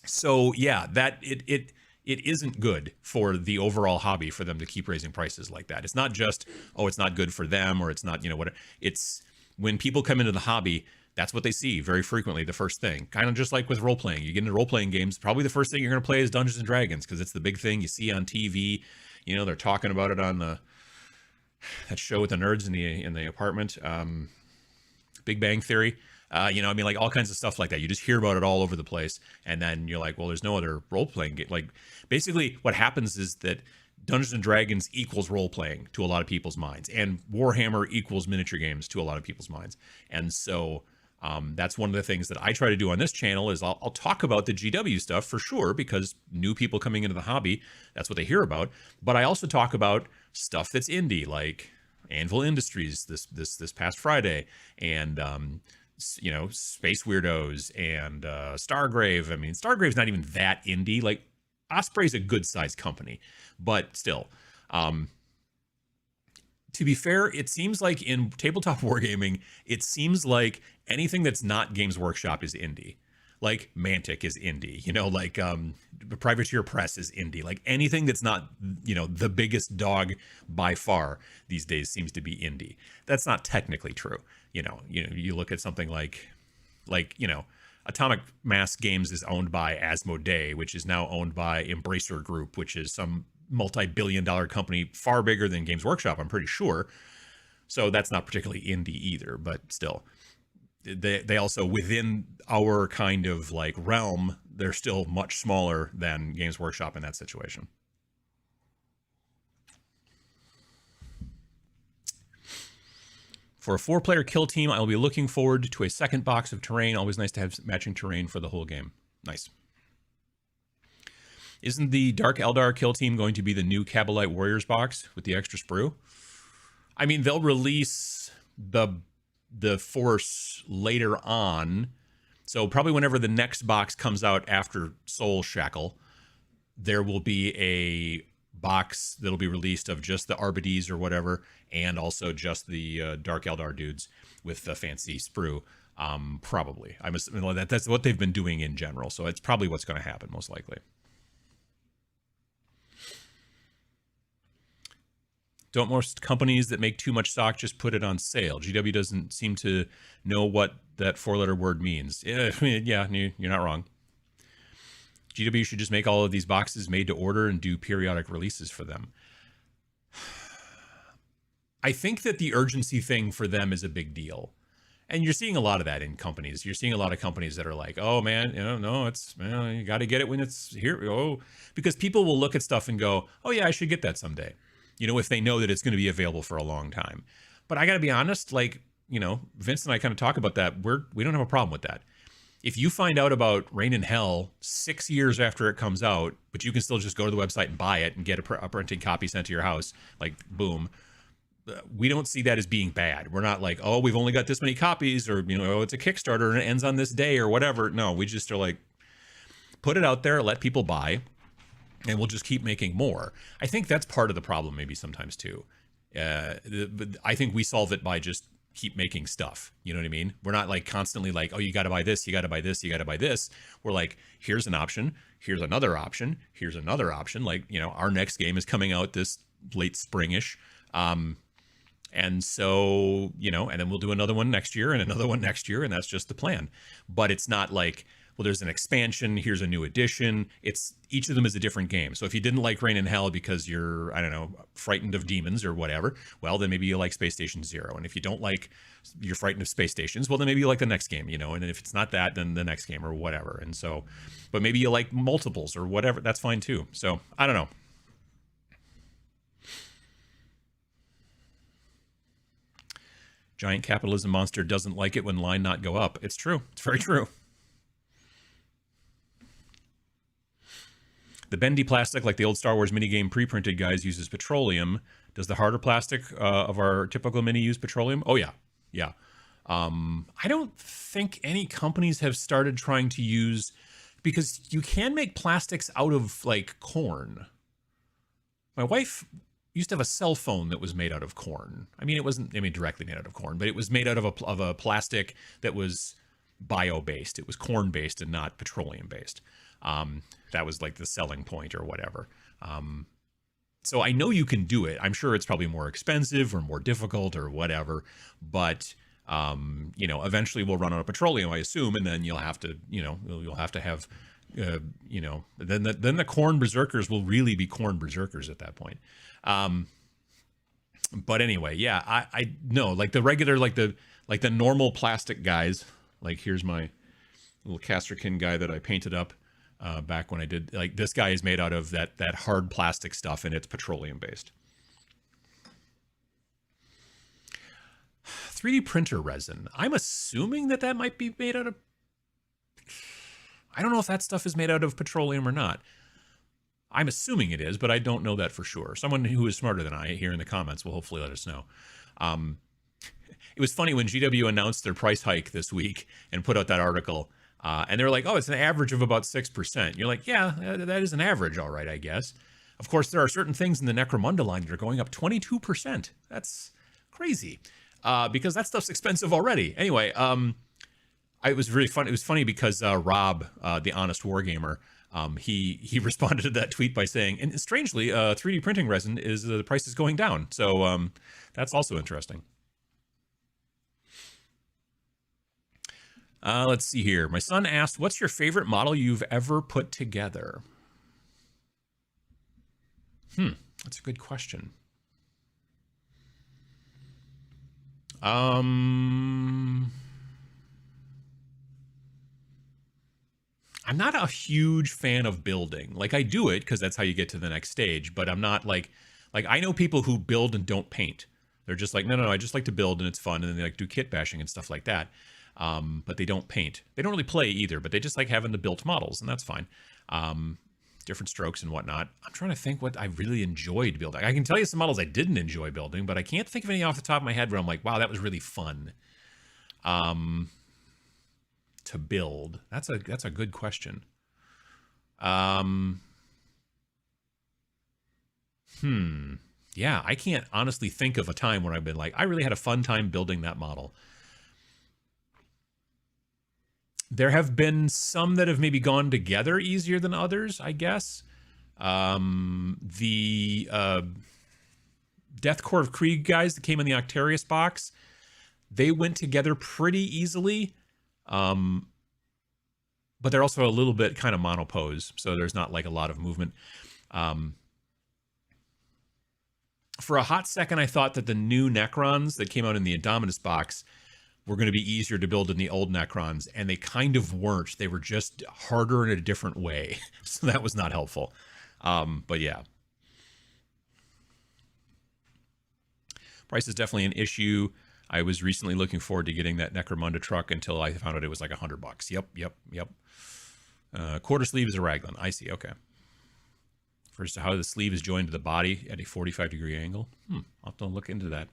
So yeah, that it isn't good for the overall hobby for them to keep raising prices like that. It's not just, oh, it's not good for them or it's not, you know, what it's when people come into the hobby, that's what they see very frequently. The first thing, kind of just like with role playing, you get into role playing games, probably the first thing you're going to play is Dungeons and Dragons because it's the big thing you see on TV. You know, they're talking about it on that show with the nerds in the apartment, Big Bang Theory. You know, I mean, like all kinds of stuff like that. You just hear about it all over the place. And then you're like, well, there's no other role-playing game. Like, basically what happens is that Dungeons and Dragons equals role-playing to a lot of people's minds. And Warhammer equals miniature games to a lot of people's minds. And so that's one of the things that I try to do on this channel is I'll talk about the GW stuff for sure, because new people coming into the hobby, that's what they hear about. But I also talk about stuff that's indie, like Anvil Industries this past Friday, and you know, Space Weirdos and Stargrave. I mean, Stargrave's not even that indie. Like, Osprey's a good sized company, but still, to be fair, it seems like in tabletop wargaming, it seems like anything that's not Games Workshop is indie. Like Mantic is indie, you know, like Privateer Press is indie. Like anything that's not, you know, the biggest dog by far these days seems to be indie. That's not technically true. You know, you look at something like, you know, Atomic Mass Games is owned by Asmodee, which is now owned by Embracer Group, which is some multi-billion-dollar company far bigger than Games Workshop, I'm pretty sure. So that's not particularly indie either, but still. They also, within our kind of like realm, they're still much smaller than Games Workshop in that situation. For a 4-player kill team, I'll be looking forward to a second box of terrain. Always nice to have matching terrain for the whole game. Nice. Isn't the Dark Eldar kill team going to be the new Kabalite Warriors box with the extra sprue? I mean, they'll release the force later on. So probably whenever the next box comes out after Soulshackle, there will be a box that'll be released of just the Arbides or whatever, and also just the Dark Eldar dudes with the fancy sprue. Probably. I'm assuming that's what they've been doing in general. So it's probably what's going to happen, most likely. Don't most companies that make too much stock just put it on sale? GW doesn't seem to know what that 4-letter word means. Yeah, you're not wrong. GW should just make all of these boxes made to order and do periodic releases for them. I think that the urgency thing for them is a big deal. And you're seeing a lot of that in companies. You're seeing a lot of companies that are like, oh man, no, it's, you got to get it when it's here. Oh, because people will look at stuff and go, oh yeah, I should get that someday. If they know that it's going to be available for a long time. But I got to be honest, like, Vince and I kind of talk about that. We don't have a problem with that. If you find out about Reign in Hell 6 years after it comes out, but you can still just go to the website and buy it and get a printed copy sent to your house, like boom. We don't see that as being bad. We're not like, oh, we've only got this many copies, or oh, it's a Kickstarter and it ends on this day or whatever. No, we just are like, put it out there, let people buy, and we'll just keep making more. I think that's part of the problem maybe sometimes too. I think we solve it by just keep making stuff. You know what I mean? We're not like constantly like, oh, you got to buy this, you got to buy this, you got to buy this. We're like, here's an option, here's another option, here's another option. Like, our next game is coming out this late springish. And so, and then we'll do another one next year and another one next year. And that's just the plan. But it's not like, well, there's an expansion, here's a new edition. It's each of them is a different game. So if you didn't like Reign in Hell because you're, I don't know, frightened of demons or whatever, well, then maybe you like Space Station Zero. And if you don't like, you're frightened of space stations, well, then maybe you like the next game, and if it's not that, then the next game or whatever. And so, but maybe you like multiples or whatever. That's fine too. So I don't know. Giant capitalism monster doesn't like it when line not go up. It's true. It's very true. The bendy plastic, like the old Star Wars minigame pre-printed guys, uses petroleum. Does the harder plastic of our typical mini use petroleum? Oh, yeah. Yeah. I don't think any companies have started trying to use, because you can make plastics out of, like, corn. My wife used to have a cell phone that was made out of corn. I mean, it wasn't, directly made out of corn, but it was made out of a plastic that was bio-based. It was corn-based and not petroleum-based. That was like the selling point or whatever. So I know you can do it. I'm sure it's probably more expensive or more difficult or whatever, but eventually we'll run out of petroleum, I assume, and then you'll have to, have, then the corn berserkers will really be corn berserkers at that point. But anyway, yeah, I know, like the regular, like the normal plastic guys, like here's my little Casterkin guy that I painted up back when I did, like, this guy is made out of that hard plastic stuff, and it's petroleum based. 3D printer resin. I'm assuming that might be made out of, I don't know if that stuff is made out of petroleum or not. I'm assuming it is, but I don't know that for sure. Someone who is smarter than I here in the comments will hopefully let us know. It was funny when GW announced their price hike this week and put out that article, and they were like, oh, it's an average of about 6%. You're like, yeah, that is an average, all right, I guess. Of course, there are certain things in the Necromunda line that are going up 22%. That's crazy, because that stuff's expensive already. Anyway, it was really fun. It was funny because Rob, the Honest Wargamer, he responded to that tweet by saying, and strangely, 3D printing resin is the price is going down. So that's also interesting. Let's see here. My son asked, what's your favorite model you've ever put together? That's a good question. I'm not a huge fan of building. Like, I do it because that's how you get to the next stage, but I'm not like I know people who build and don't paint. They're just like, no, I just like to build and it's fun, and then they like do kit bashing and stuff like that. But they don't paint. They don't really play either, but they just like having the built models, and that's fine. Different strokes and whatnot. I'm trying to think what I really enjoyed building. I can tell you some models I didn't enjoy building, but I can't think of any off the top of my head where I'm like, wow, that was really fun. To build. That's a good question. Yeah, I can't honestly think of a time where I've been like, I really had a fun time building that model. There have been some that have maybe gone together easier than others, I guess. The Death Core of Krieg guys that came in the Octarius box, they went together pretty easily. But they're also a little bit kind of monopose, so there's not like a lot of movement. For a hot second, I thought that the new Necrons that came out in the Indominus box were going to be easier to build than the old Necrons, and they kind of weren't. They were just harder in a different way, so that was not helpful. But yeah. Price is definitely an issue. I was recently looking forward to getting that Necromunda truck until I found out it was like $100. Yep. Quarter sleeve is a raglan. I see. Okay. First, how the sleeve is joined to the body at a 45-degree angle. I'll have to look into that.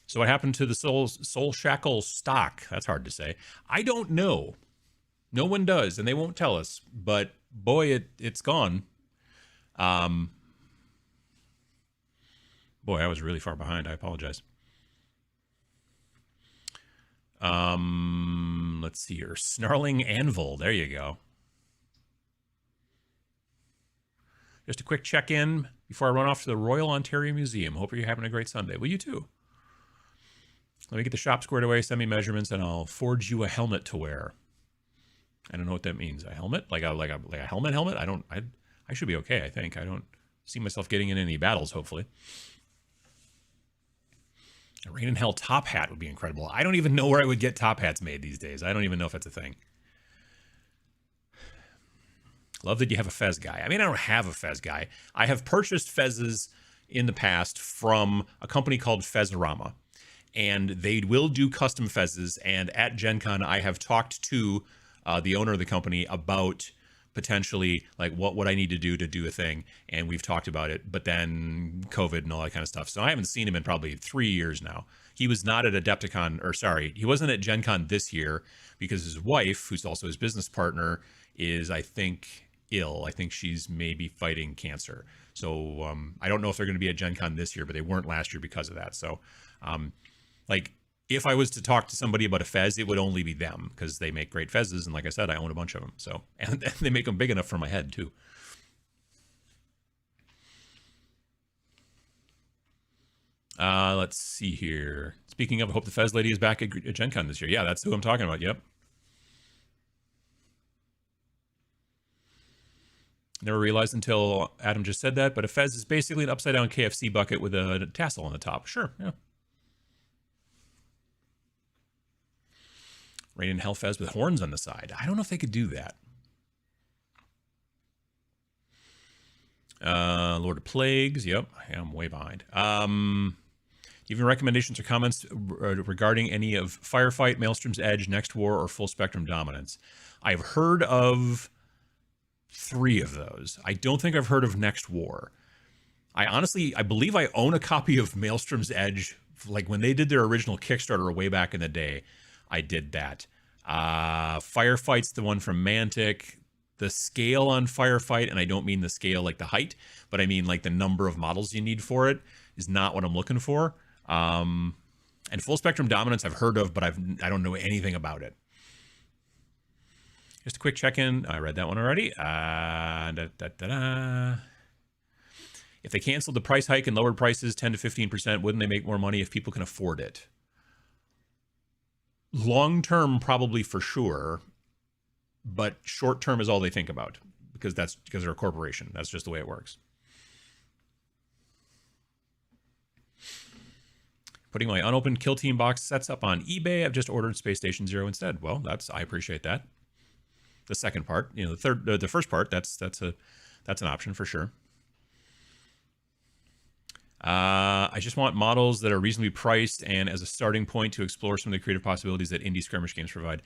So what happened to the Soulshackle stock? That's hard to say. I don't know. No one does, and they won't tell us. But boy, it's gone. Boy, I was really far behind. I apologize. Let's see here. Snarling Anvil. There you go. Just a quick check-in before I run off to the Royal Ontario Museum. Hope you're having a great Sunday. Well, you too. Let me get the shop squared away, send me measurements, and I'll forge you a helmet to wear. I don't know what that means. A helmet? Like a helmet? I should be okay, I think. I don't see myself getting in any battles, hopefully. A Rain in Hell top hat would be incredible. I don't even know where I would get top hats made these days. I don't even know if that's a thing. Love that you have a Fez guy. I mean, I don't have a Fez guy. I have purchased Fezes in the past from a company called Fezorama. And they will do custom Fezes. And at Gen Con, I have talked to the owner of the company about potentially like what would I need to do a thing. And we've talked about it, but then COVID and all that kind of stuff. So I haven't seen him in probably 3 years now. He was not at he wasn't at Gen Con this year because his wife, who's also his business partner, is, I think, ill. I think she's maybe fighting cancer. So I don't know if they're going to be at Gen Con this year, but they weren't last year because of that. So like if I was to talk to somebody about a Fez, it would only be them because they make great Fezes. And like I said, I own a bunch of them. So, and they make them big enough for my head too. Let's see here. Speaking of, I hope the Fez lady is back at Gen Con this year. Yeah, that's who I'm talking about. Yep. Never realized until Adam just said that, but a Fez is basically an upside down KFC bucket with a tassel on the top. Sure, yeah. Rain in Hell Fez with horns on the side. I don't know if they could do that. Lord of Plagues. Yep, I'm way behind. Even recommendations or comments regarding any of Firefight, Maelstrom's Edge, Next War, or Full Spectrum Dominance? I've heard of 3 of those. I don't think I've heard of Next War. I believe I own a copy of Maelstrom's Edge. Like when they did their original Kickstarter way back in the day, I did that. Firefight's the one from Mantic. The scale on Firefight, and I don't mean the scale like the height, but I mean like the number of models you need for it, is not what I'm looking for. And Full Spectrum Dominance I've heard of, but I don't know anything about it. Just a quick check-in. I read that one already. If they canceled the price hike and lowered prices 10 to 15%, wouldn't they make more money if people can afford it? Long-term, probably for sure. But short-term is all they think about because they're a corporation. That's just the way it works. Putting my unopened Kill Team box sets up on eBay. I've just ordered Space Station Zero instead. Well, I appreciate that. The second part, the first part, that's an option for sure. I just want models that are reasonably priced and as a starting point to explore some of the creative possibilities that indie skirmish games provide.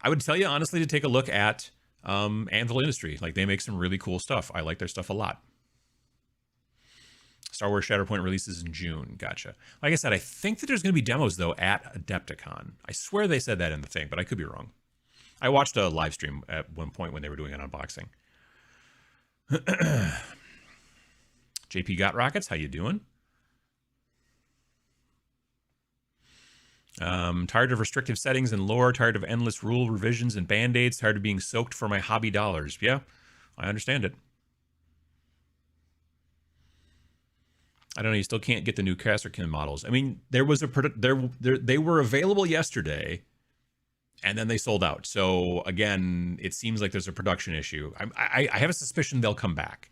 I would tell you honestly to take a look at Anvil Industry. Like they make some really cool stuff. I like their stuff a lot. Star Wars Shatterpoint releases in June. Gotcha. Like I said, I think that there's going to be demos though at Adepticon. I swear they said that in the thing, but I could be wrong. I watched a live stream at one point when they were doing an unboxing. JP Got Rockets, how you doing? Tired of restrictive settings and lore, tired of endless rule revisions and band-aids, tired of being soaked for my hobby dollars. Yeah, I understand it. I don't know, you still can't get the new Kasserkin models. I mean, there was they were available yesterday, and then they sold out. So again, it seems like there's a production issue. I have a suspicion they'll come back.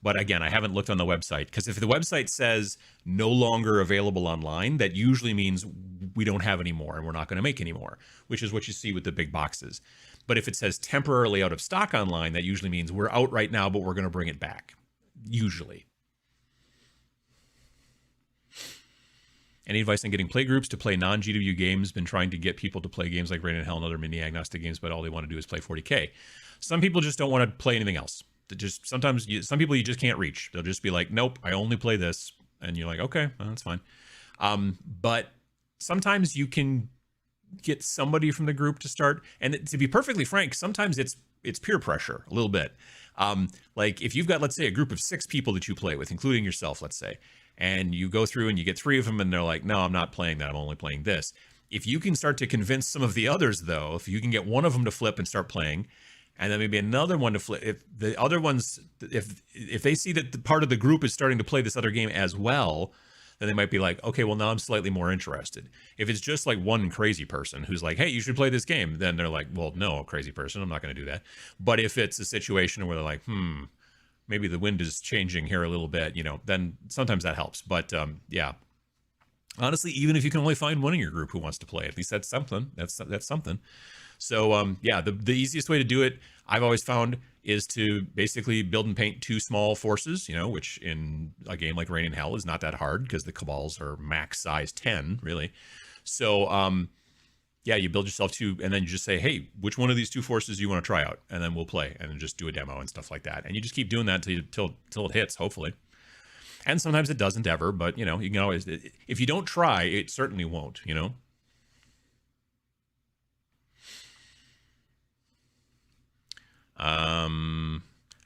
But again, I haven't looked on the website, because if the website says no longer available online, that usually means we don't have any more and we're not going to make any more, which is what you see with the big boxes. But if it says temporarily out of stock online, that usually means we're out right now, but we're going to bring it back. Usually. Any advice on getting playgroups to play non-GW games? Been trying to get people to play games like Rain and Hell and other mini-agnostic games, but all they want to do is play 40K. Some people just don't want to play anything else. Some people you just can't reach. They'll just be like, nope, I only play this. And you're like, okay, well, that's fine. But sometimes you can get somebody from the group to start. And to be perfectly frank, sometimes it's peer pressure a little bit. Like if you've got, let's say, a group of 6 people that you play with, including yourself, let's say, and you go through and you get 3 of them and they're like, no, I'm not playing that. I'm only playing this. If you can start to convince some of the others, though, if you can get one of them to flip and start playing, and then maybe another one to flip, if the other ones, if they see that the part of the group is starting to play this other game as well, then they might be like, okay, well, now I'm slightly more interested. If it's just like one crazy person who's like, hey, you should play this game, then they're like, well, no, crazy person, I'm not going to do that. But if it's a situation where they're like, maybe the wind is changing here a little bit, then sometimes that helps. But yeah, honestly, even if you can only find one in your group who wants to play, at least that's something. That's something. So yeah, the easiest way to do it, I've always found, is to basically build and paint 2 small forces, which in a game like Rain and Hell is not that hard because the cabals are max size 10, really. So yeah, you build yourself 2, and then you just say, hey, which one of these 2 forces do you want to try out? And then we'll play, and then just do a demo and stuff like that. And you just keep doing that till it hits, hopefully. And sometimes it doesn't ever, but you can always, if you don't try, it certainly won't, I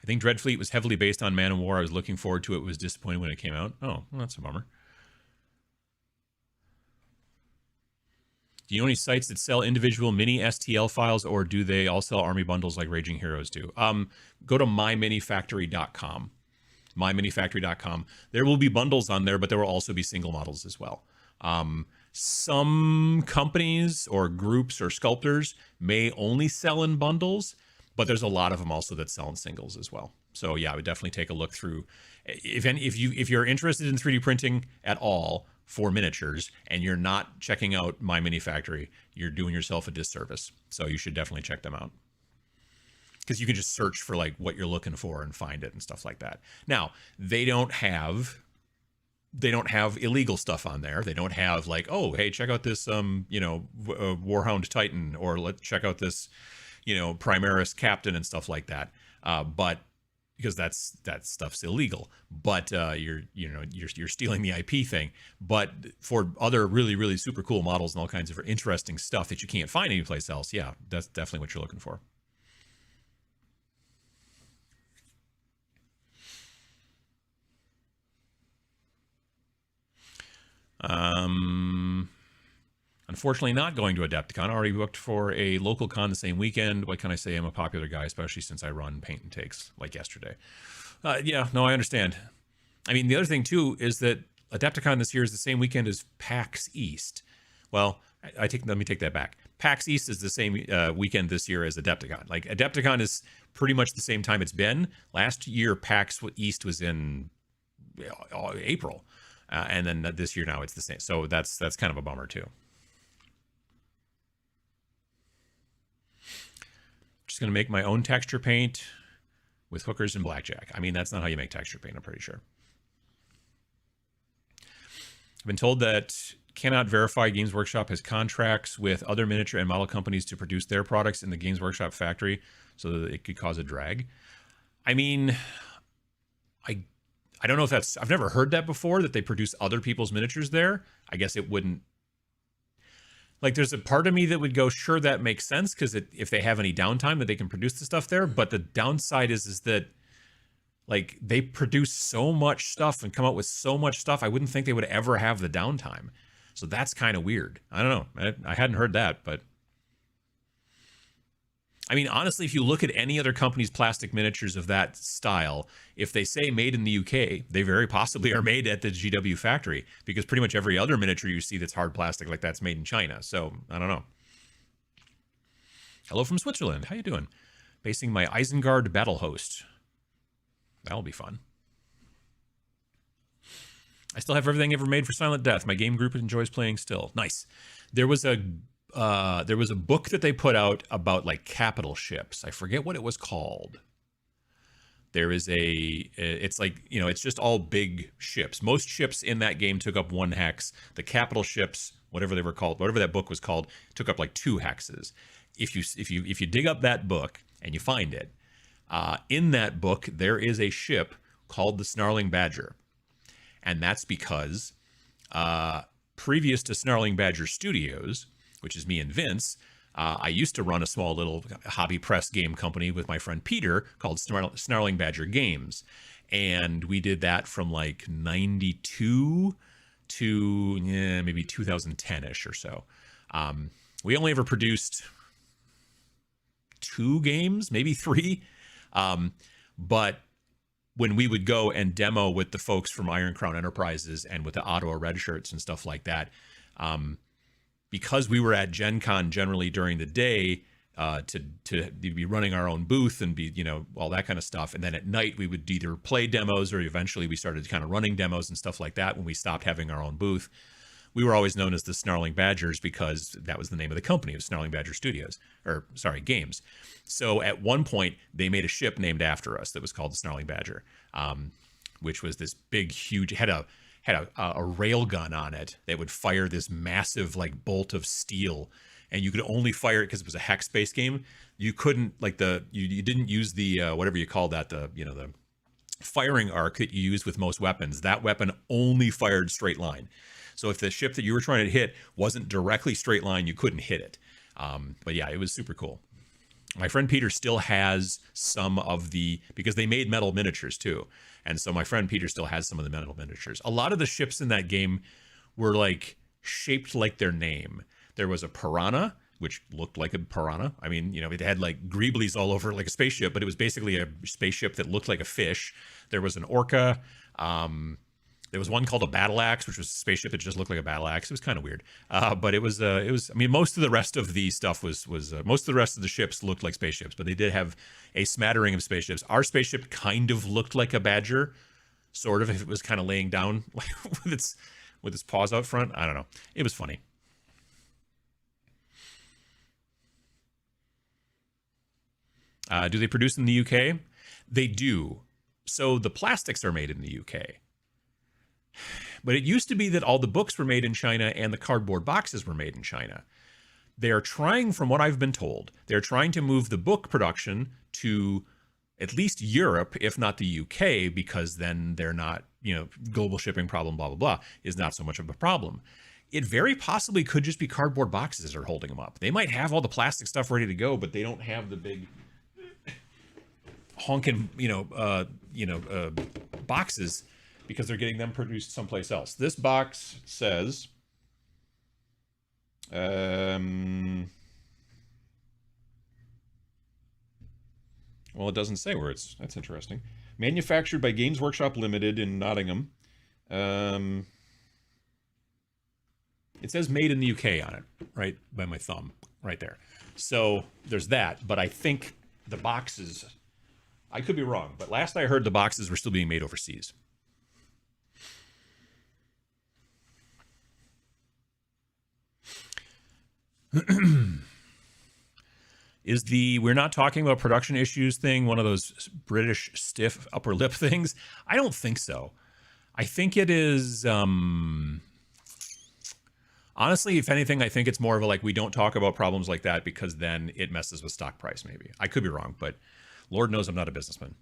think Dreadfleet was heavily based on Man of War. I was looking forward to it. Was disappointed when it came out. Oh, well, that's a bummer. Do you know any sites that sell individual mini STL files, or do they all sell army bundles like Raging Heroes do? Go to myminifactory.com. myminifactory.com. There will be bundles on there, but there will also be single models as well. Some companies or groups or sculptors may only sell in bundles, but there's a lot of them also that sell in singles as well. So yeah, I would definitely take a look through. If you're interested in 3D printing at all for miniatures and you're not checking out My Mini Factory, you're doing yourself a disservice. So you should definitely check them out, because you can just search for like what you're looking for and find it and stuff like that. Now, they don't have illegal stuff on there. They don't have like, oh, hey, check out this Warhound Titan, or let's check out this Primaris Captain and stuff like that. But because that stuff's illegal. But you're stealing the IP thing. But for other really, really super cool models and all kinds of interesting stuff that you can't find anyplace else, yeah, that's definitely what you're looking for. Unfortunately not going to Adepticon. Already booked for a local con the same weekend. What can I say? I'm a popular guy, especially since I run paint and takes like yesterday. Yeah, no, I understand. I mean, the other thing too is that Adepticon this year is the same weekend as PAX East. Well, let me take that back. PAX East is the same weekend this year as Adepticon. Like Adepticon is pretty much the same time it's been. Last year, PAX East was in April. And then this year now it's the same. So that's kind of a bummer too. Just going to make my own texture paint with hookers and blackjack. I mean, that's not how you make texture paint, I'm pretty sure. I've been told that cannot verify Games Workshop has contracts with other miniature and model companies to produce their products in the Games Workshop factory, so that it could cause a drag. I mean, I don't know if that's, I've never heard that before, that they produce other people's miniatures there. I guess it wouldn't, like, there's a part of me that would go, sure, that makes sense, because if they have any downtime that they can produce the stuff there. But the downside is that, like, they produce so much stuff and come out with so much stuff, I wouldn't think they would ever have the downtime. So that's kind of weird. I don't know. I hadn't heard that, but I mean, honestly, if you look at any other company's plastic miniatures of that style, if they say made in the UK, they very possibly are made at the GW factory, because pretty much every other miniature you see that's hard plastic like that's made in China. So I don't know. Hello from Switzerland. How you doing? Basing my Isengard battle host. That'll be fun. I still have everything ever made for Silent Death. My game group enjoys playing still. Nice. There was a book that they put out about like capital ships. I forget what it was called. There is it's like, you know, it's just all big ships. Most ships in that game took up 1 hex. The capital ships, whatever they were called, whatever that book was called, took up like 2 hexes. If you dig up that book and you find it, in that book there is a ship called the Snarling Badger. And that's because previous to Snarling Badger Studios, which is me and Vince, I used to run a small little hobby press game company with my friend Peter called Snarling Badger Games. And we did that from like 92 to maybe 2010-ish or so. We only ever produced 2 games, maybe 3. But when we would go and demo with the folks from Iron Crown Enterprises and with the Ottawa Red Shirts and stuff like that, because we were at Gen Con generally during the day, to be running our own booth and be, you know, all that kind of stuff. And then at night we would either play demos, or eventually we started kind of running demos and stuff like that when we stopped having our own booth. We were always known as the Snarling Badgers because that was the name of the company, it was Snarling Badger Studios, or sorry, Games. So at one point they made a ship named after us that was called the Snarling Badger, which was this big, huge, had a rail gun on it that would fire this massive like bolt of steel, and you could only fire it because it was a hex-based game. You couldn't like you didn't use the whatever you call that, the firing arc that you use with most weapons. That weapon only fired straight line. So if the ship that you were trying to hit wasn't directly straight line, you couldn't hit it. But yeah, it was super cool. My friend Peter still has some of because they made metal miniatures too. And so my friend Peter still has some of the metal miniatures. A lot of the ships in that game were like shaped like their name. There was a piranha, which looked like a piranha. I mean, you know, it had like greeblies all over like a spaceship, but it was basically a spaceship that looked like a fish. There was an orca. There was one called a battle axe, which was a spaceship that just looked like a battle axe. It was kind of weird, but it was. I mean, most of the rest of the stuff was most of the rest of the ships looked like spaceships, but they did have a smattering of spaceships. Our spaceship kind of looked like a badger, sort of, if it was kind of laying down with its paws out front. I don't know. It was funny. Do they produce in the UK? They do. So the plastics are made in the UK. But it used to be that all the books were made in China and the cardboard boxes were made in China. They are trying, from what I've been told, they're trying to move the book production to at least Europe, if not the UK, because then they're not, you know, global shipping problem, blah, blah, blah, is not so much of a problem. It very possibly could just be cardboard boxes that are holding them up. They might have all the plastic stuff ready to go, but they don't have the big honking, boxes, because they're getting them produced someplace else. This box says, well, it doesn't say where that's interesting. Manufactured by Games Workshop Limited in Nottingham. It says made in the UK on it, right by my thumb, right there. So there's that, but I think the boxes, I could be wrong, but last I heard the boxes were still being made overseas. Is the we're not talking about production issues thing one of those British stiff upper lip things? I don't think so. I think it is, honestly, if anything, I think it's more of a like, we don't talk about problems like that because then it messes with stock price, maybe. I could be wrong, but Lord knows I'm not a businessman.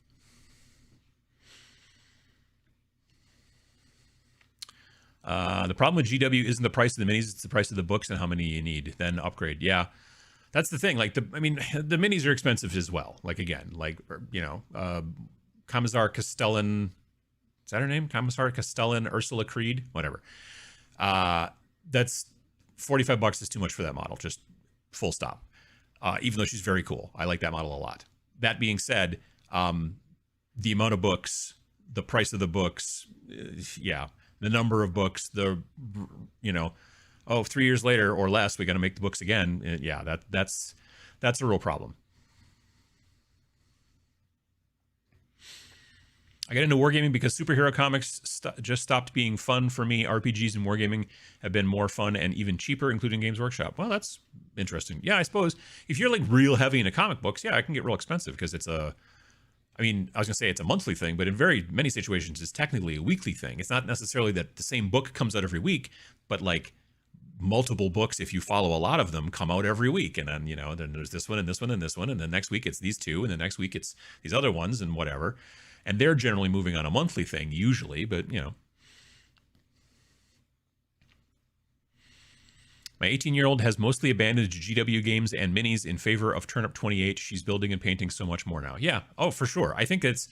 The problem with GW isn't the price of the minis, it's the price of the books and how many you need, then upgrade. Yeah, that's the thing. Like, the minis are expensive as well. Like, again, like, you know, Commissar Castellan, is that her name? Commissar Castellan Ursula Creed? Whatever. That's $45 is too much for that model, just full stop. Even though she's very cool. I like that model a lot. That being said, the amount of books, the price of the books, yeah, the number of books, 3 years later or less, we got to make the books again. Yeah, that's a real problem. I got into wargaming because superhero comics just stopped being fun for me. RPGs and wargaming have been more fun and even cheaper, including Games Workshop. Well, that's interesting. Yeah, I suppose if you're like real heavy into comic books, yeah, it can get real expensive because it's a, I mean, I was going to say it's a monthly thing, but in very many situations, it's technically a weekly thing. It's not necessarily that the same book comes out every week, but like multiple books, if you follow a lot of them, come out every week. And then, you know, then there's this one and this one and this one. And then next week it's these two. And the next week it's these other ones and whatever. And they're generally moving on a monthly thing usually, but you know. My 18-year-old has mostly abandoned GW games and minis in favor of Turnip 28. She's building and painting so much more now. Yeah, oh, for sure. I think it's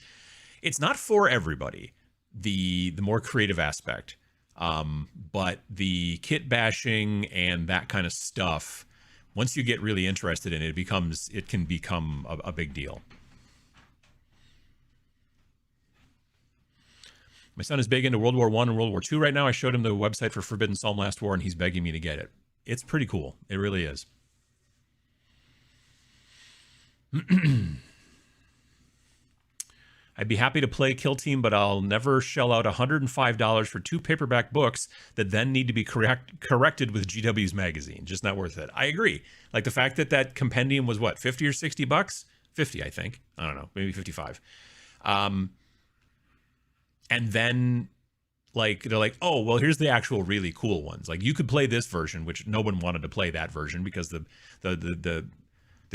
not for everybody, the more creative aspect. But the kit bashing and that kind of stuff, once you get really interested in it, it can become a big deal. My son is big into World War I and World War II right now. I showed him the website for Forbidden Psalm last war, and he's begging me to get it. It's pretty cool. It really is. I'd be happy to play Kill Team, but I'll never shell out $105 for 2 paperback books that then need to be corrected with GW's magazine. Just not worth it. I agree. Like the fact that compendium was what, 50 or 60 bucks? 50, I think. I don't know, maybe 55. And then like they're like, oh, well, here's the actual really cool ones. Like you could play this version, which no one wanted to play that version because the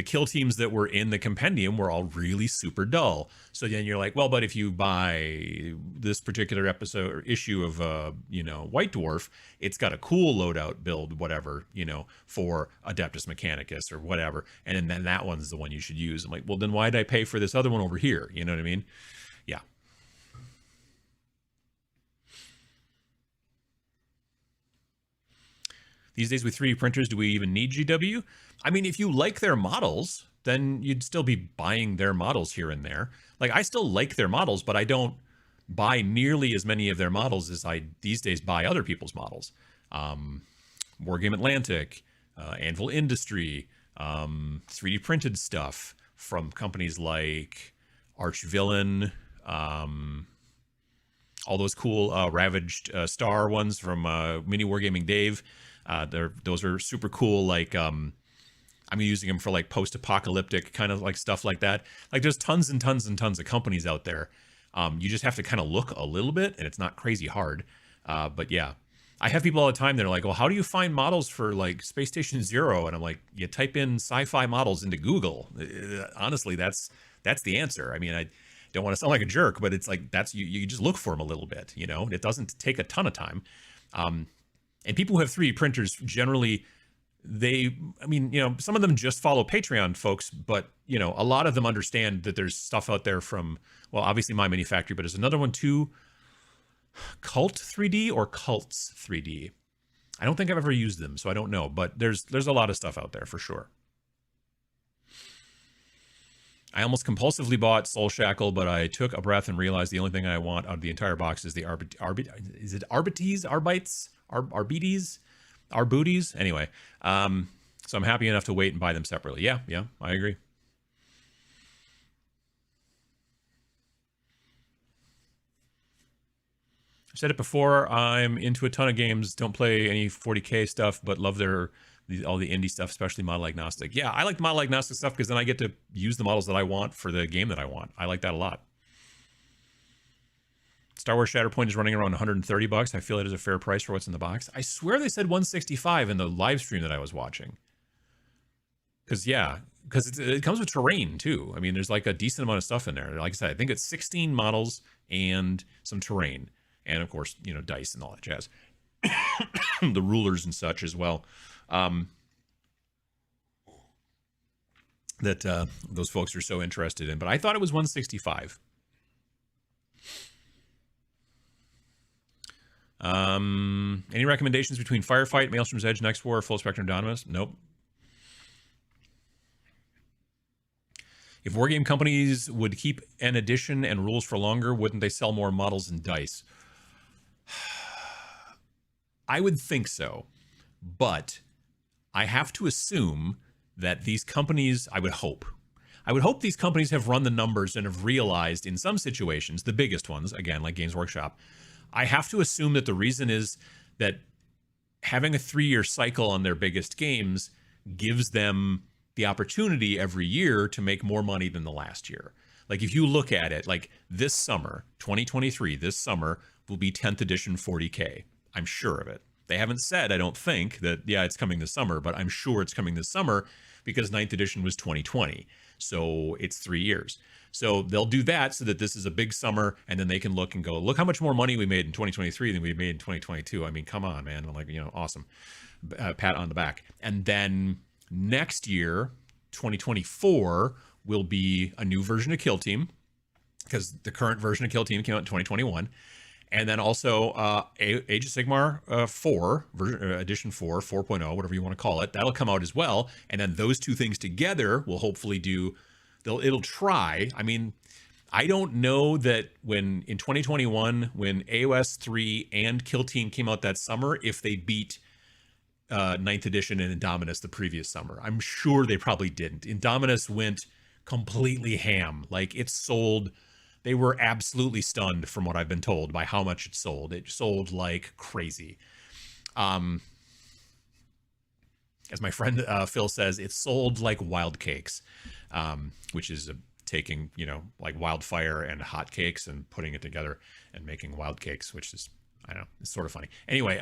kill teams that were in the compendium were all really super dull. So then you're like, well, but if you buy this particular episode or issue of White Dwarf, it's got a cool loadout build, whatever, for Adeptus Mechanicus or whatever, and then that one's the one you should use. I'm like, well, then why did I pay for this other one over here? You know what I mean? Yeah. These days with 3D printers, do we even need GW? I mean, if you like their models, then you'd still be buying their models here and there. Like, I still like their models, but I don't buy nearly as many of their models as I these days buy other people's models. Wargame Atlantic, Anvil Industry, 3D printed stuff from companies like Archvillain, all those cool Ravaged Star ones from Mini Wargaming Dave. Those are super cool. Like, I'm using them for like post-apocalyptic kind of like stuff like that. Like there's tons and tons and tons of companies out there. You just have to kind of look a little bit and it's not crazy hard. But yeah, I have people all the time that are like, well, how do you find models for like Space Station Zero? And I'm like, you type in sci-fi models into Google. Honestly, that's the answer. I mean, I don't want to sound like a jerk, but it's like, you just look for them a little bit, it doesn't take a ton of time. And people who have 3D printers generally, some of them just follow Patreon folks, but, a lot of them understand that there's stuff out there from, well, obviously My Mini Factory, but there's another one too, Cult 3D or Cults 3D. I don't think I've ever used them, so I don't know, but there's a lot of stuff out there for sure. I almost compulsively bought Soulshackle, but I took a breath and realized the only thing I want out of the entire box is the Arbuties? Anyway, so I'm happy enough to wait and buy them separately. Yeah, I agree. I've said it before, I'm into a ton of games, don't play any 40K stuff, but love all the indie stuff, especially model agnostic. Yeah, I like model agnostic stuff because then I get to use the models that I want for the game that I want. I like that a lot. Star Wars Shatterpoint is running around 130 bucks. I feel it is a fair price for what's in the box. I swear they said 165 in the live stream that I was watching. Because it comes with terrain too. I mean, there's like a decent amount of stuff in there. Like I said, I think it's 16 models and some terrain. And of course, dice and all that jazz. The rulers and such as well. That those folks are so interested in. But I thought it was 165. Any recommendations between Firefight, Maelstrom's Edge, Next War, or Full Spectrum Anonymous? Nope. If wargame companies would keep an edition and rules for longer, wouldn't they sell more models and dice? I would think so, but I have to assume that these companies, I would hope I would hope these companies have run the numbers and have realized in some situations, the biggest ones, again, like Games Workshop, I have to assume that the reason is that having a 3-year cycle on their biggest games gives them the opportunity every year to make more money than the last year. Like if you look at it, like this summer, 2023, this summer will be 10th edition 40K. I'm sure of it. They haven't said, I don't think, that, yeah, it's coming this summer, but I'm sure it's coming this summer because 9th edition was 2020. So it's 3 years. So they'll do that so that this is a big summer, and then they can look and go, look how much more money we made in 2023 than we made in 2022. I mean, come on, man. I'm like, awesome. Pat on the back. And then next year, 2024, will be a new version of Kill Team, because the current version of Kill Team came out in 2021. And then also Age of Sigmar 4, edition 4, 4.0, whatever you want to call it, that'll come out as well. And then those two things together will hopefully it'll try. I mean, I don't know that in 2021, when AOS 3 and Kill Team came out that summer, if they beat 9th edition and Indominus the previous summer. I'm sure they probably didn't. Indominus went completely ham. Like it sold... They were absolutely stunned, from what I've been told, by how much it sold. It sold like crazy. As my friend Phil says, it sold like wild cakes, which is taking, like wildfire and hot cakes and putting it together and making wild cakes, which is, I don't know, it's sort of funny. Anyway,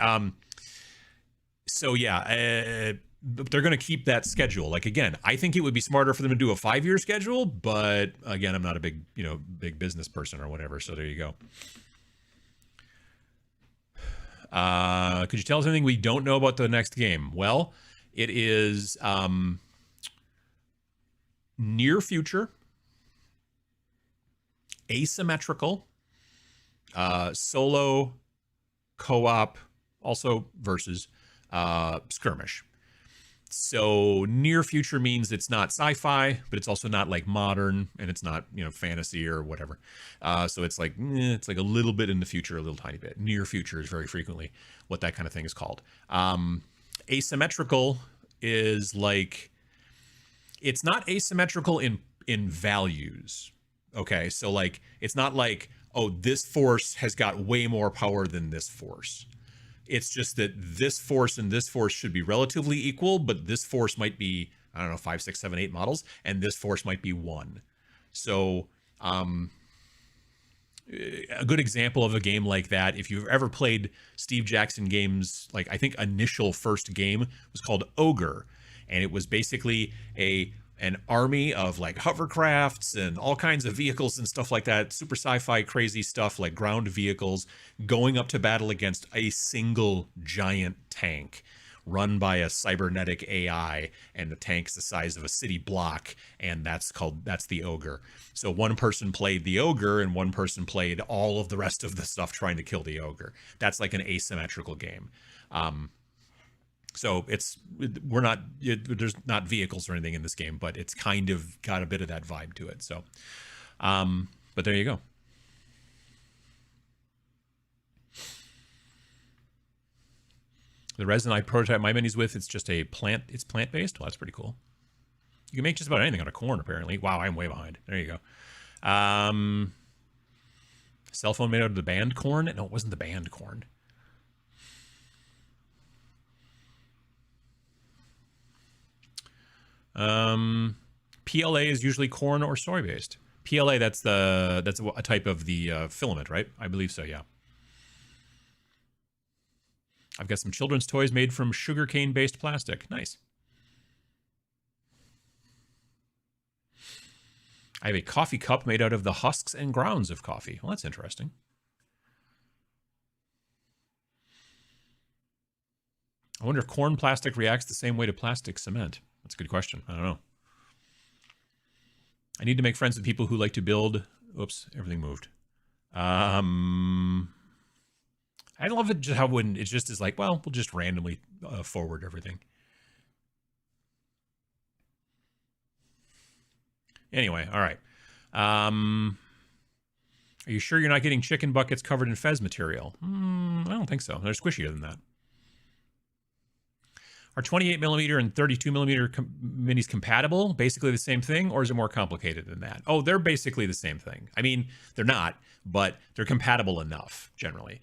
so yeah, they're going to keep that schedule. Like, again, I think it would be smarter for them to do a 5-year schedule, but again, I'm not a big business person or whatever. So there you go. Could you tell us anything we don't know about the next game? Well, it is near future, asymmetrical, solo, co-op, also versus skirmish. So near future means it's not sci-fi, but it's also not like modern, and it's not, fantasy or whatever. So it's like a little bit in the future, a little tiny bit. Near future is very frequently what that kind of thing is called. Asymmetrical is like, it's not asymmetrical in values. Okay, so like it's not like, oh, this force has got way more power than this force. It's just that this force and this force should be relatively equal, but this force might be, I don't know, 5, 6, 7, 8 models, and this force might be 1. So a good example of a game like that, if you've ever played Steve Jackson games, like I think initial first game was called Ogre, and it was basically an army of like hovercrafts and all kinds of vehicles and stuff like that, super sci-fi crazy stuff, like ground vehicles going up to battle against a single giant tank run by a cybernetic AI, and the tank's the size of a city block, and that's the Ogre. So one person played the Ogre and one person played all of the rest of the stuff trying to kill the Ogre. That's like an asymmetrical game. So there's not vehicles or anything in this game, but it's kind of got a bit of that vibe to it. So, but there you go. The resin I prototype my minis with, it's just it's plant-based. Well, that's pretty cool. You can make just about anything out of corn, apparently. Wow, I'm way behind. There you go. Cell phone made out of the band corn? No, it wasn't the band corn. PLA is usually corn or soy based. PLA, that's a type of the filament, right? I believe so, yeah. I've got some children's toys made from sugarcane based plastic. Nice. I have a coffee cup made out of the husks and grounds of coffee. Well, that's interesting. I wonder if corn plastic reacts the same way to plastic cement. That's a good question. I don't know. I need to make friends with people who like to build. Oops, everything moved. I love it just how when it just is like, well, we'll just randomly forward everything. Anyway, all right. Are you sure you're not getting chicken buckets covered in fez material? I don't think so. They're squishier than that. Are 28 millimeter and 32 millimeter minis compatible? Basically the same thing, or is it more complicated than that? Oh, they're basically the same thing. I mean, they're not, but they're compatible enough generally.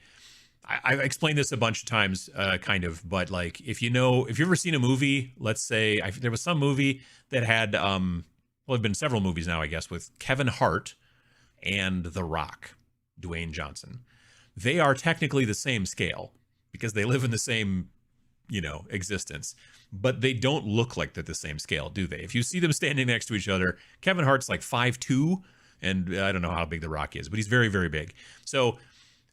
I've explained this a bunch of times, kind of, but like if you've ever seen a movie, let's say there was some movie that had, well, there've been several movies now, I guess, with Kevin Hart and The Rock, Dwayne Johnson. They are technically the same scale because they live in the same, existence, but they don't look like they're the same scale, do they? If you see them standing next to each other, Kevin Hart's like 5'2", and I don't know how big The Rock is, but he's very, very big. So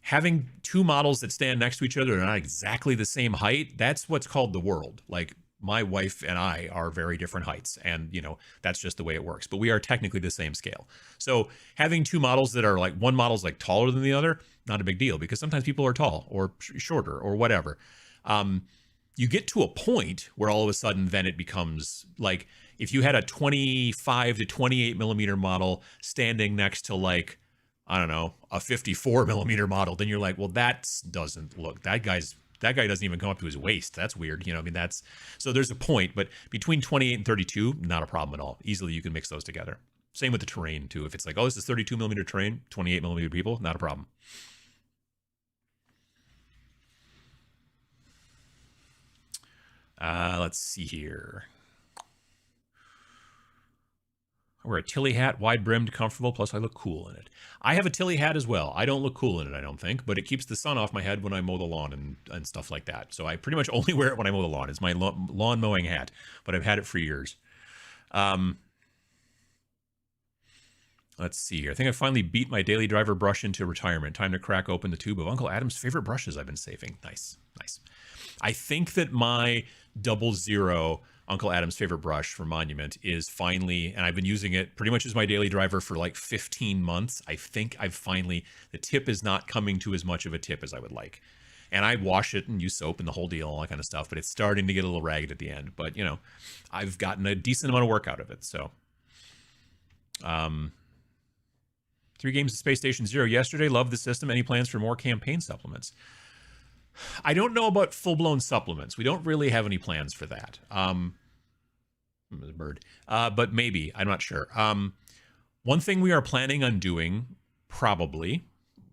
having two models that stand next to each other and are not exactly the same height, that's what's called the world. Like my wife and I are very different heights, and that's just the way it works, but we are technically the same scale. So having two models that are like, one model's like taller than the other, not a big deal, because sometimes people are tall or shorter or whatever. You get to a point where all of a sudden then it becomes like, if you had a 25 to 28 millimeter model standing next to like, I don't know, a 54 millimeter model, then you're like, well, that doesn't look, that guy doesn't even come up to his waist. That's weird. So there's a point, but between 28 and 32, not a problem at all. Easily you can mix those together. Same with the terrain too. If it's like, oh, this is 32 millimeter terrain, 28 millimeter people, not a problem. Let's see here. I wear a Tilly hat, wide brimmed, comfortable, plus I look cool in it. I have a Tilly hat as well. I don't look cool in it, I don't think, but it keeps the sun off my head when I mow the lawn and stuff like that. So I pretty much only wear it when I mow the lawn. It's my lawn mowing hat, but I've had it for years. Let's see here. I think I finally beat my daily driver brush into retirement. Time to crack open the tube of Uncle Adam's favorite brushes I've been saving. Nice, nice. I think that my 00 Uncle Adam's favorite brush for Monument is finally, and I've been using it pretty much as my daily driver for like 15 months. I think I've finally, the tip is not coming to as much of a tip as I would like. And I wash it and use soap and the whole deal, all that kind of stuff, but it's starting to get a little ragged at the end. But, I've gotten a decent amount of work out of it, so. 3 games of Space Station Zero yesterday. Loved the system. Any plans for more campaign supplements? I don't know about full-blown supplements. We don't really have any plans for that. There's a bird. But maybe. I'm not sure. One thing we are planning on doing, probably,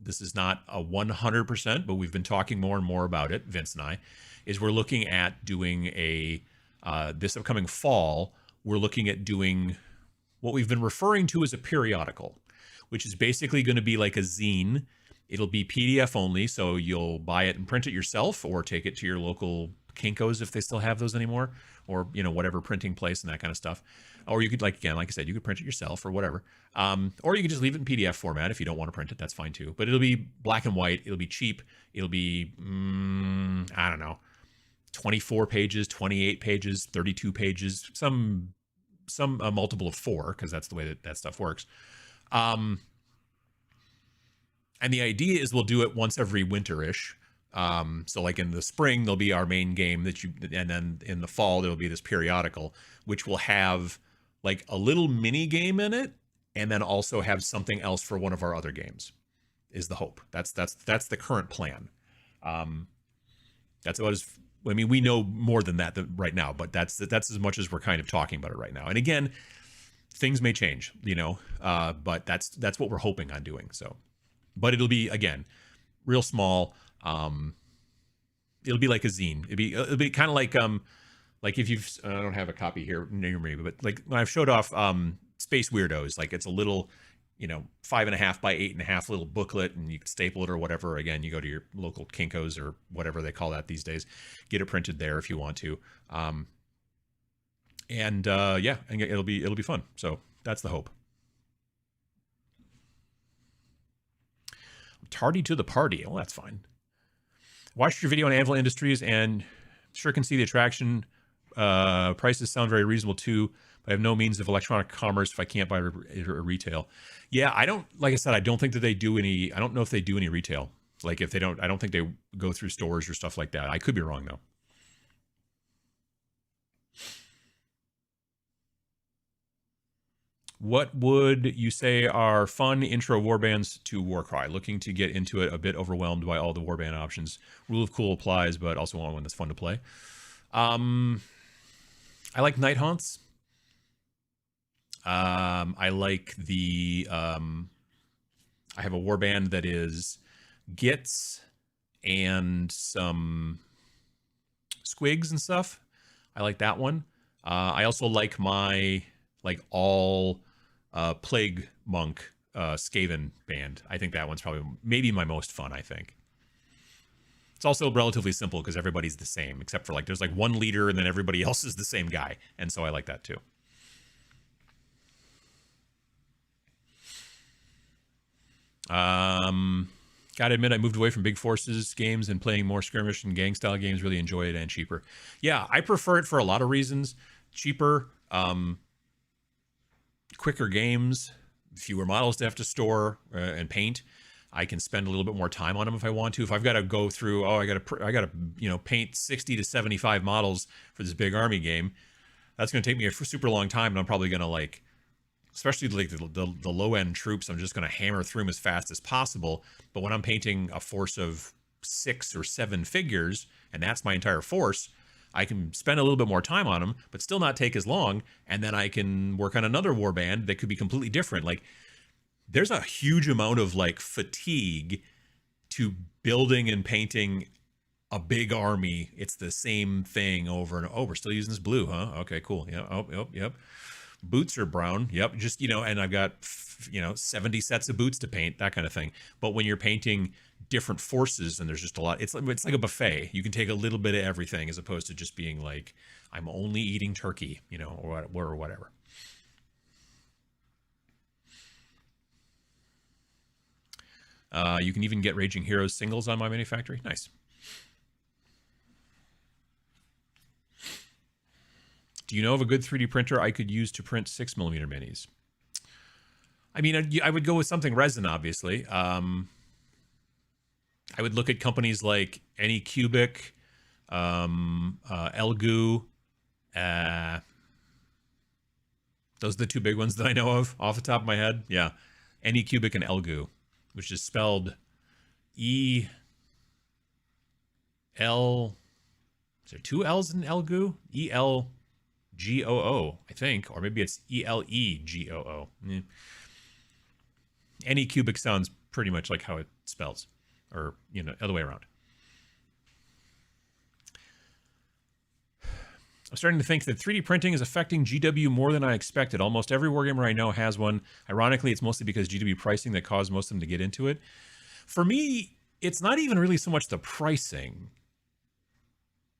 this is not a 100%, but we've been talking more and more about it, Vince and I, is we're looking at doing this upcoming fall, we're looking at doing what we've been referring to as a periodical, which is basically going to be like a zine. It'll be PDF only, so you'll buy it and print it yourself, or take it to your local Kinko's if they still have those anymore, or whatever printing place and that kind of stuff. Or you could, like I said, you could print it yourself or whatever. Or you could just leave it in PDF format if you don't want to print it. That's fine too. But it'll be black and white. It'll be cheap. It'll be I don't know, 24 pages, 28 pages, 32 pages, some multiple of 4, because that's the way that stuff works. And the idea is we'll do it once every winter-ish. So like in the spring, there'll be our main game and then in the fall, there'll be this periodical, which will have like a little mini game in it, and then also have something else for one of our other games, is the hope. That's the current plan. That's about we know more than that right now, but that's as much as we're kind of talking about it right now. And again, things may change, but that's what we're hoping on doing. So, but it'll be, again, real small. It'll be like a zine. It'll be kind of like if you've, I don't have a copy here near me, but like when I've showed off Space Weirdos, like it's a little, 5.5 by 8.5 little booklet, and you can staple it or whatever. Again, you go to your local Kinko's or whatever they call that these days, get it printed there if you want to. And it'll be fun. So that's the hope. Tardy to the party. Well, that's fine. Watched your video on Anvil Industries and sure can see the attraction. Prices sound very reasonable too, but I have no means of electronic commerce if I can't buy it or retail. Yeah, like I said, I don't think that they do any, I don't know if they do any retail. Like if they don't, I don't think they go through stores or stuff like that. I could be wrong though. What would you say are fun intro warbands to Warcry? Looking to get into it, a bit overwhelmed by all the warband options. Rule of cool applies, but also want one that's fun to play. I like Night Haunts. I like the I have a warband that is Gits and some squigs and stuff. I like that one. I also like my all plague monk Skaven band. I think that one's probably maybe my most fun, I think. It's also relatively simple because everybody's the same, except for like there's like one leader and then everybody else is the same guy. And so I like that too. Gotta admit, I moved away from big forces games and playing more skirmish and gang style games. Really enjoy it and cheaper. Yeah, I prefer it for a lot of reasons. Cheaper, quicker games, fewer models to have to store and paint. I can spend a little bit more time on them if I want to. If I've got to go through, I got to paint 60 to 75 models for this big army game. That's going to take me a super long time, and I'm probably going to especially like the low end troops, I'm just going to hammer through them as fast as possible. But when I'm painting a force of 6 or 7 figures, and that's my entire force, I can spend a little bit more time on them, but still not take as long. And then I can work on another warband that could be completely different. Like, there's a huge amount of fatigue to building and painting a big army. It's the same thing over and over. We're still using this blue, huh? Okay, cool. Yeah. Oh, yep. Boots are brown. Yep. Just, and I've got, 70 sets of boots to paint, that kind of thing. But when you're painting different forces and there's just a lot, it's like a buffet. You can take a little bit of everything as opposed to just being like, I'm only eating turkey, or whatever. You can even get Raging Heroes singles on my mini factory. Nice. Do you know of a good 3D printer I could use to print 6mm minis? I mean, I would go with something resin, obviously. I would look at companies like Anycubic, Elgu. Those are the two big ones that I know of off the top of my head. Yeah. Anycubic and Elgu, which is spelled E-L... Is there 2 L's in Elgu? E-L-G-O-O, I think. Or maybe it's E-L-E-G-O-O. Anycubic sounds pretty much like how it spells. Or, other way around. I'm starting to think that 3D printing is affecting GW more than I expected. Almost every wargamer I know has one. Ironically, it's mostly because GW pricing that caused most of them to get into it. For me, it's not even really so much the pricing.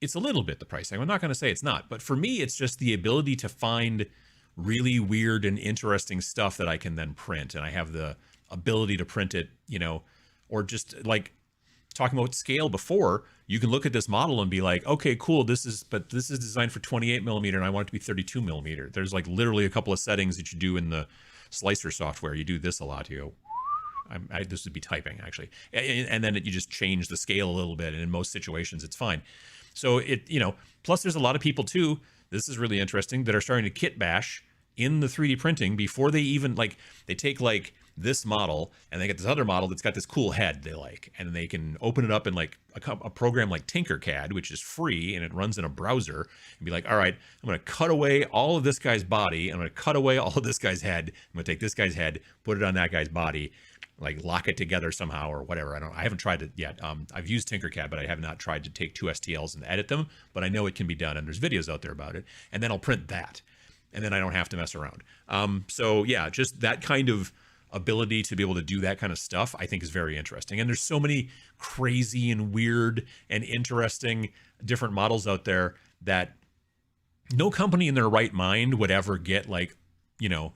It's a little bit the pricing. I'm not going to say it's not. But for me, it's just the ability to find really weird and interesting stuff that I can then print. And I have the ability to print it, or just like talking about scale before, you can look at this model and be like, okay, cool, this is designed for 28mm and I want it to be 32mm. There's like literally a couple of settings that you do in the slicer software. You do this a lot. You go, this would be typing actually. And then you just change the scale a little bit. And in most situations, it's fine. So plus there's a lot of people too, this is really interesting, that are starting to kit bash in the 3D printing before they even they take this model and they get this other model that's got this cool head they like, and they can open it up in a program like Tinkercad, which is free and it runs in a browser, and be like, all right, I'm going to cut away all of this guy's body. I'm going to cut away all of this guy's head. I'm going to take this guy's head, put it on that guy's body, lock it together somehow or whatever. I haven't tried it yet. I've used Tinkercad, but I have not tried to take 2 STLs and edit them, but I know it can be done and there's videos out there about it. And then I'll print that and then I don't have to mess around. So yeah, just that kind of ability to be able to do that kind of stuff, I think is very interesting. And there's so many crazy and weird and interesting different models out there that no company in their right mind would ever get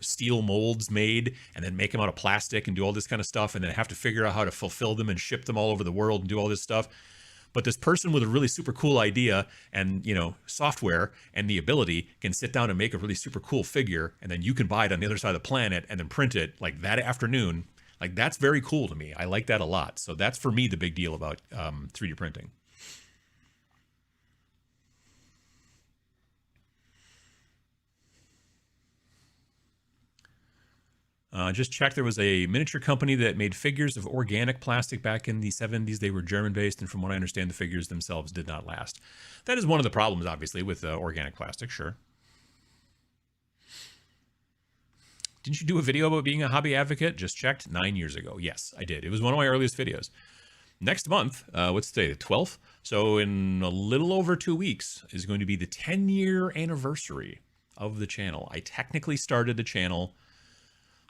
steel molds made and then make them out of plastic and do all this kind of stuff and then have to figure out how to fulfill them and ship them all over the world and do all this stuff. But this person with a really super cool idea and, software and the ability can sit down and make a really super cool figure, and then you can buy it on the other side of the planet and then print it that afternoon. That's very cool to me. I like that a lot. So that's for me the big deal about 3D printing. Just checked. There was a miniature company that made figures of organic plastic back in the 70s. They were German-based, and from what I understand, the figures themselves did not last. That is one of the problems, obviously, with organic plastic, sure. Didn't you do a video about being a hobby advocate? Just checked 9 years ago. Yes, I did. It was one of my earliest videos. Next month, what's today, the 12th? So in a little over 2 weeks is going to be the 10-year anniversary of the channel. I technically started the channel,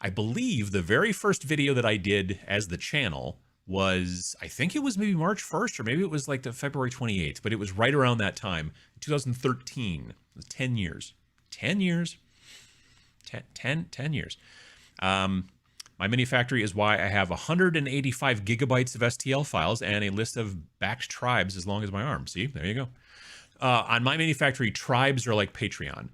I believe the very first video that I did as the channel was, I think it was maybe March 1st, or maybe it was like the February 28th, but it was right around that time, 2013. It was 10 years. 10 years. 10 years. My mini factory is why I have 185 gigabytes of STL files and a list of backed tribes as long as my arm. See, there you go. On my mini factory, tribes are like Patreon.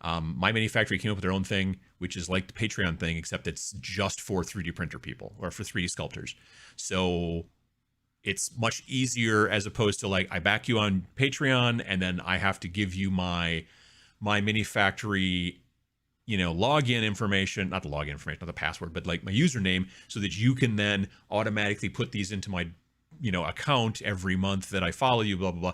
My mini factory came up with their own thing, which is like the Patreon thing, except it's just for 3D printer people or for 3D sculptors. So it's much easier as opposed to like I back you on Patreon and then I have to give you my mini factory, you know, login information, not the login information, not the password, but like my username, so that you can then automatically put these into my, you know, account every month that I follow you, blah, blah, blah.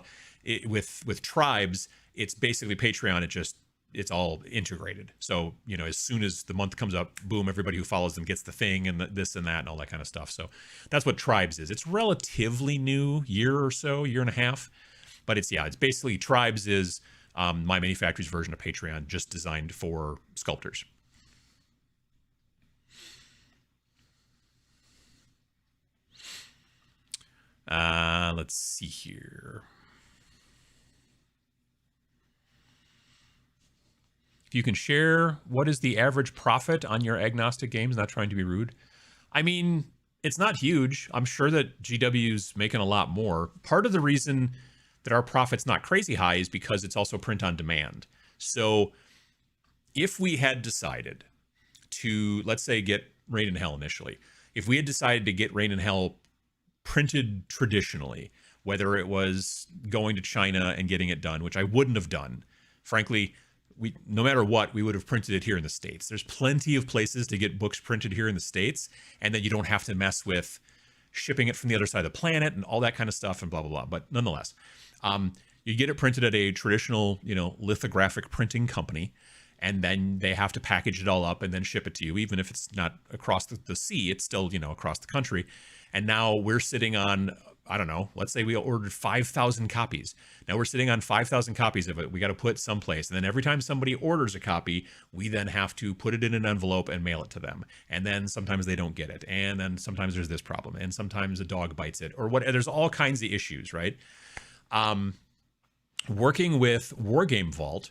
With tribes, it's basically Patreon. It's all integrated. So, you know, as soon as the month comes up, boom, everybody who follows them gets the thing and this and that and all that kind of stuff. So that's what tribes is. It's relatively new, year or so, year and a half, but it's basically tribes is my mini factory's version of Patreon, just designed for sculptors. Let's see here. If you can share, what is the average profit on your agnostic games? Not trying to be rude. I mean, it's not huge. I'm sure that GW's making a lot more. Part of the reason that our profit's not crazy high is because it's also print on demand. So if we had decided to, let's say, get Rain in Hell initially, if we had decided to get Rain in Hell printed traditionally, whether it was going to China and getting it done, which I wouldn't have done, frankly, no matter what, we would have printed it here in the States. There's plenty of places to get books printed here in the States, and then you don't have to mess with shipping it from the other side of the planet and all that kind of stuff and blah, blah, blah. But nonetheless, you get it printed at a traditional, you know, lithographic printing company, and then they have to package it all up and then ship it to you. Even if it's not across the sea, it's still, you know, across the country. And now we're sitting on, I don't know, let's say we ordered 5,000 copies. Now we're sitting on 5,000 copies of it. We got to put someplace. And then every time somebody orders a copy, we then have to put it in an envelope and mail it to them. And then sometimes they don't get it. And then sometimes there's this problem. And sometimes a dog bites it or what, there's all kinds of issues, right? Working with Wargame Vault,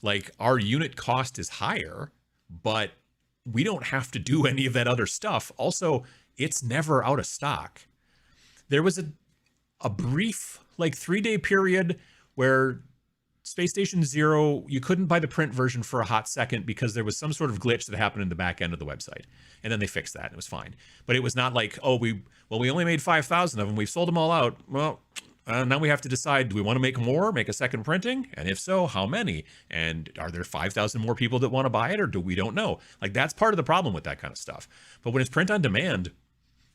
like our unit cost is higher, but we don't have to do any of that other stuff. Also, it's never out of stock. There was a brief, like 3-day period where Space Station Zero, you couldn't buy the print version for a hot second because there was some sort of glitch that happened in the back end of the website. And then they fixed that and it was fine. But it was not like, oh, we only made 5,000 of them. We've sold them all out. Well, now we have to decide, do we want to make more, make a second printing? And if so, how many? And are there 5,000 more people that want to buy it, or do we don't know? Like, that's part of the problem with that kind of stuff. But when it's print on demand,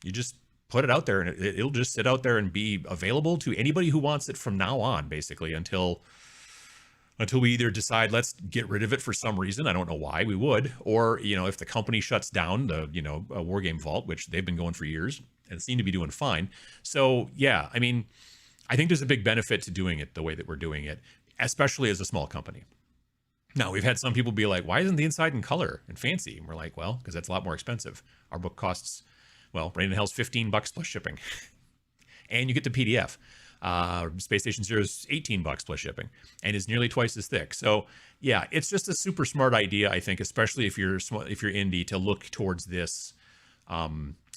you just put it out there and it'll just sit out there and be available to anybody who wants it from now on, basically, until we either decide let's get rid of it for some reason. I don't know why we would, or, you know, if the company shuts down the, you know, Wargame Vault, which they've been going for years and seem to be doing fine. So yeah, I mean, I think there's a big benefit to doing it the way that we're doing it, especially as a small company. Now, we've had some people be like, why isn't the inside in color and fancy? And we're like, well, because that's a lot more expensive. Our book costs, well, Rain in Hell's $15 plus shipping. And you get the PDF. Space Station Zero is $18 plus shipping and is nearly twice as thick. So yeah, it's just a super smart idea, I think, especially if you're indie, to look towards this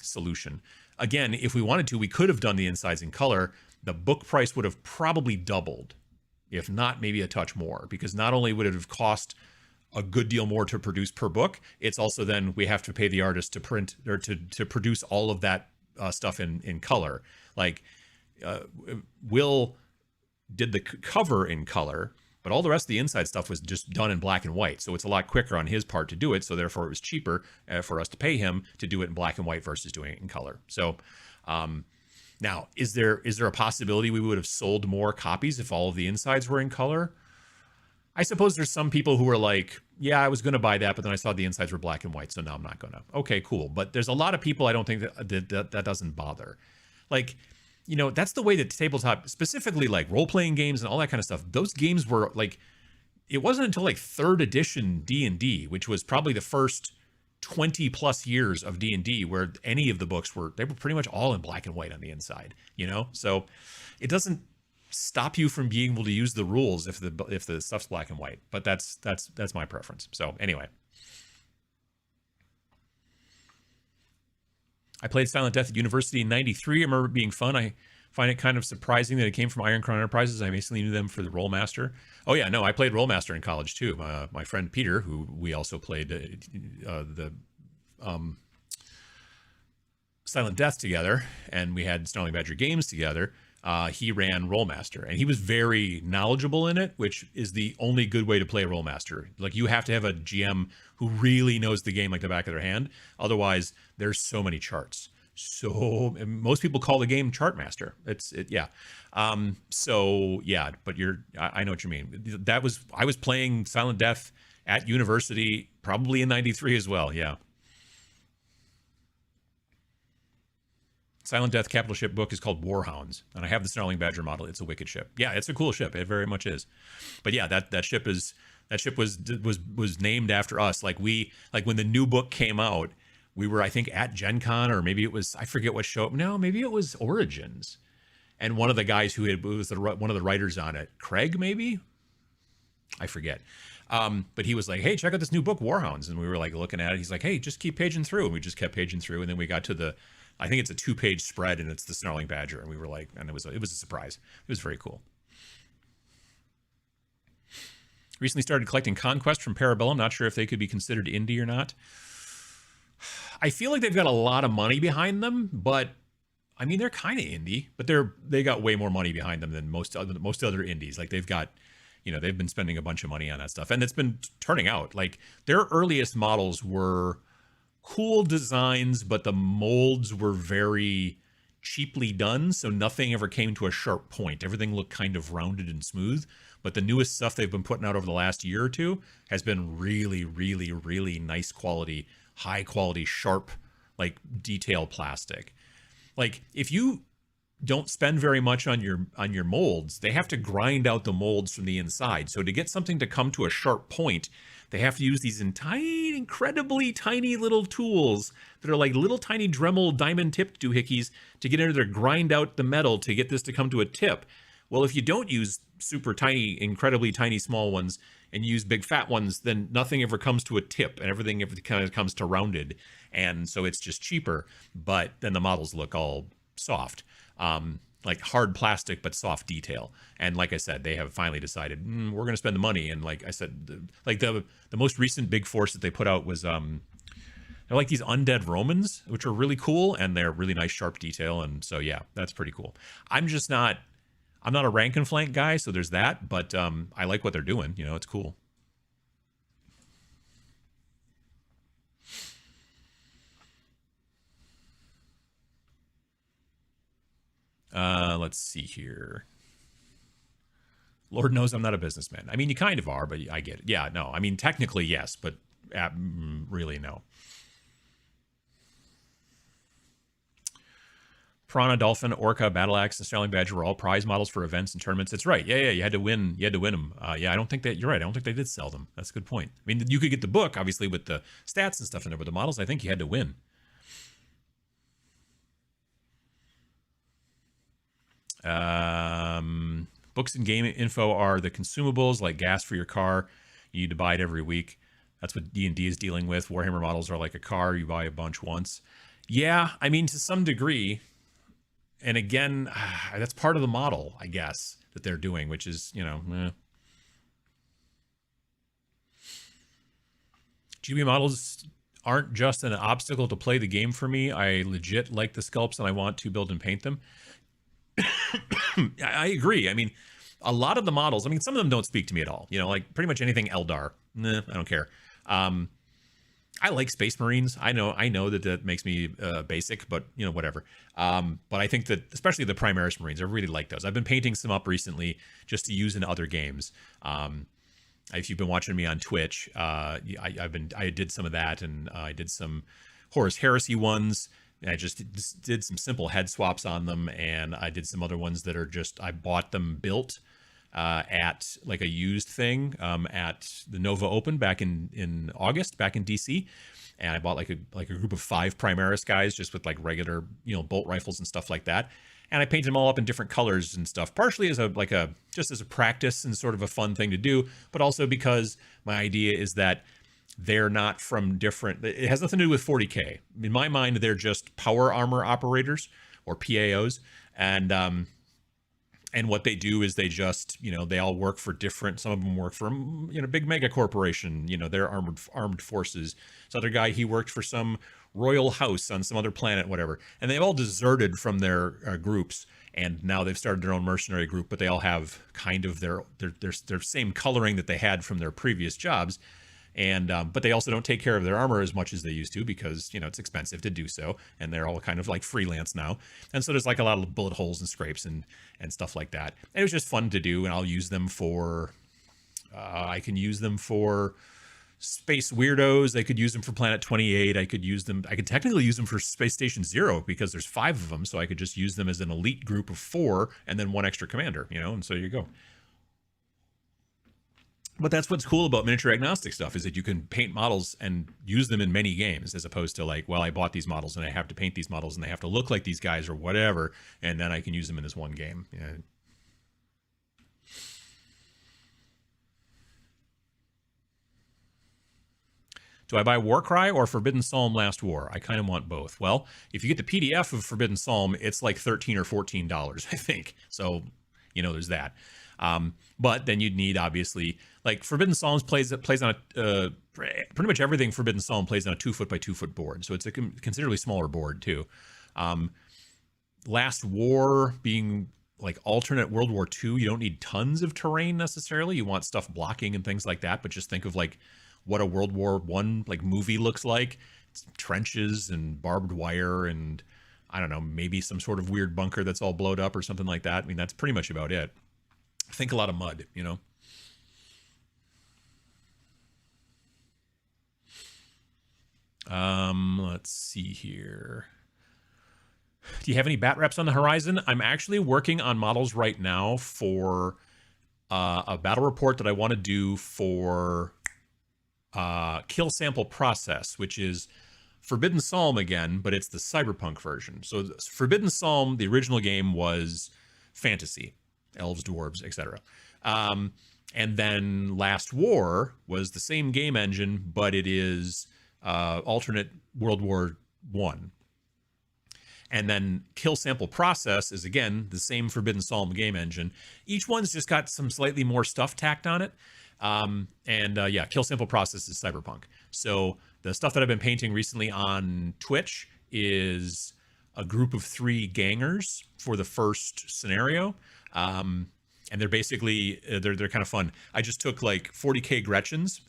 solution. Again, if we wanted to, we could have done the insides in color. The book price would have probably doubled, if not maybe a touch more, because not only would it have cost a good deal more to produce per book, it's also then we have to pay the artist to print or to produce all of that stuff in color. Like Will did the cover in color, But all the rest of the inside stuff was just done in black and white. So it's a lot quicker on his part to do it. So therefore it was cheaper for us to pay him to do it in black and white versus doing it in color. So now, is there a possibility we would have sold more copies if all of the insides were in color? I suppose there's some people who are like, yeah, I was going to buy that, but then I saw the insides were black and white, so now I'm not going to. Okay, cool. But there's a lot of people I don't think that doesn't bother. Like, you know, that's the way that tabletop, specifically like role-playing games and all that kind of stuff, those games were like, it wasn't until like 3rd edition D&D, which was probably the first 20 plus years of D&D where any of the books they were pretty much all in black and white on the inside, you know? So it doesn't stop you from being able to use the rules if the stuff's black and white, but that's my preference. So anyway, I played Silent Death at university in '93. I remember it being fun. I find it kind of surprising that it came from Iron Crown Enterprises. I basically knew them for the Rollmaster. Oh yeah, no, I played Rollmaster in college too. My friend Peter, who we also played the Silent Death together, and we had Snarling Badger games together. He ran Rollmaster, and he was very knowledgeable in it, which is the only good way to play Rollmaster. Like, you have to have a GM who really knows the game like the back of their hand. Otherwise, there's so many charts. So most people call the game Chartmaster. Yeah. So yeah, but I know what you mean. I was playing Silent Death at university, probably in '93 as well. Yeah. Silent Death capital ship book is called Warhounds, and I have the Snarling Badger model. It's a wicked ship. Yeah, it's a cool ship. It very much is. But yeah, that ship was named after us. Like when the new book came out, we were, I think, at Gen Con, or maybe it was, I forget what show. No, maybe it was Origins. And one of the guys one of the writers on it, Craig, maybe? I forget. But he was like, hey, check out this new book, Warhounds. And we were like looking at it. He's like, hey, just keep paging through. And we just kept paging through. And then we got to I think it's a 2-page spread, and it's the Snarling Badger. And we were like, and it was a surprise. It was very cool. Recently started collecting Conquest from Parabellum. Not sure if they could be considered indie or not. I feel like they've got a lot of money behind them, but I mean, they're kind of indie, but they got way more money behind them than most other indies. Like, they've got, they've been spending a bunch of money on that stuff, and it's been turning out. Like, their earliest models were cool designs, but the molds were very cheaply done, so nothing ever came to a sharp point. Everything looked kind of rounded and smooth. But the newest stuff they've been putting out over the last year or two has been really, really, really nice quality, high quality, sharp, like, detail plastic. Like, if you don't spend very much on your molds, they have to grind out the molds from the inside. So to get something to come to a sharp point, they have to use these incredibly tiny little tools that are like little tiny Dremel diamond tipped doohickeys to get into there, grind out the metal to get this to come to a tip. Well, if you don't use super tiny, incredibly tiny small ones and use big fat ones, then nothing ever comes to a tip, and everything kind of comes to rounded. And so it's just cheaper, but then the models look all soft. Like hard plastic, but soft detail. And like I said, they have finally decided, we're going to spend the money. And like I said, the most recent big force that they put out was, they're like these undead Romans, which are really cool. And they're really nice, sharp detail. And so, yeah, that's pretty cool. I'm not a rank and flank guy, so there's that, but, I like what they're doing. It's cool. Let's see here. Lord knows I'm not a businessman. I mean, you kind of are, but I get it. Yeah, no. I mean, technically, yes, but really, no. Piranha, Dolphin, Orca, Battle Axe, and Snarling Badger were all prize models for events and tournaments. That's right. Yeah, you had to win. You had to win them. Yeah, I don't think that you're right. I don't think they did sell them. That's a good point. I mean, you could get the book, obviously, with the stats and stuff in there, but the models, I think you had to win. Books and game info are the consumables, like gas for your car. You need to buy it every week. That's what D&D is dealing with. Warhammer models are like a car. You buy a bunch once. Yeah, I mean, to some degree. And again, that's part of the model, I guess, that they're doing, which is, GB models aren't just an obstacle to play the game for me. I legit like the sculpts and I want to build and paint them. I agree. I mean, a lot of the models, I mean, some of them don't speak to me at all. You know, like pretty much anything Eldar, nah, I don't care. I like Space Marines. I know that makes me basic, but you know, whatever. But I think that especially the Primaris Marines, I really like those. I've been painting some up recently just to use in other games. If you've been watching me on Twitch, I did some of that, and I did some Horus Heresy ones. And I just did some simple head swaps on them, and I did some other ones that are just, I bought them built at like a used thing at the Nova Open back in August, back in DC. And I bought like a group of 5 Primaris guys just with like regular, you know, bolt rifles and stuff like that. And I painted them all up in different colors and stuff, partially as just as a practice and sort of a fun thing to do, but also because my idea is that they're not from different, it has nothing to do with 40K. In my mind, they're just power armor operators or PAOs. And what they do is they just, you know, they all work for different, some of them work for, you know, big mega corporation, you know, they're armed forces. This other guy, he worked for some royal house on some other planet, whatever. And they've all deserted from their groups, and now they've started their own mercenary group, but they all have kind of their same coloring that they had from their previous jobs. And but they also don't take care of their armor as much as they used to, because, you know, it's expensive to do so, and they're all kind of like freelance now. And so there's like a lot of bullet holes and scrapes and stuff like that. And it was just fun to do, and I'll use them for I can use them for Space Weirdos. I could use them for Planet 28. I could technically use them for Space Station 0, because there's 5 of them, so I could just use them as an elite group of 4 and then 1 extra commander, you know, and so you go. But that's what's cool about miniature agnostic stuff, is that you can paint models and use them in many games, as opposed to like, well, I bought these models and I have to paint these models and they have to look like these guys or whatever, and then I can use them in this one game. Yeah. Do I buy Warcry or Forbidden Psalm Last War? I kind of want both. Well, if you get the PDF of Forbidden Psalm, it's like $13 or $14, I think. So, you know, there's that. But then you'd need, obviously, like Forbidden Psalms plays on a pretty much everything. Forbidden Psalm plays on a 2-foot by 2-foot board, so it's a considerably smaller board too. Last War being like alternate World War II, you don't need tons of terrain necessarily. You want stuff blocking and things like that, but just think of like what a World War I like movie looks like. It's trenches and barbed wire and, I don't know, maybe some sort of weird bunker that's all blowed up or something like that. I mean, that's pretty much about it. Think a lot of mud, you know. Let's see here. Do you have any bat reps on the horizon? I'm actually working on models right now for a battle report that I want to do for kill sample process, which is Forbidden Psalm again, but it's the cyberpunk version. So Forbidden Psalm, the original game, was fantasy, elves, dwarves, etc. And then Last War was the same game engine, but it is alternate World War I. And then Kill Sample Process is, again, the same Forbidden Psalm game engine. Each one's just got some slightly more stuff tacked on it. Yeah, Kill Sample Process is cyberpunk. So the stuff that I've been painting recently on Twitch is a group of 3 gangers for the first scenario. And they're basically, they're kind of fun. I just took like 40K Gretchens,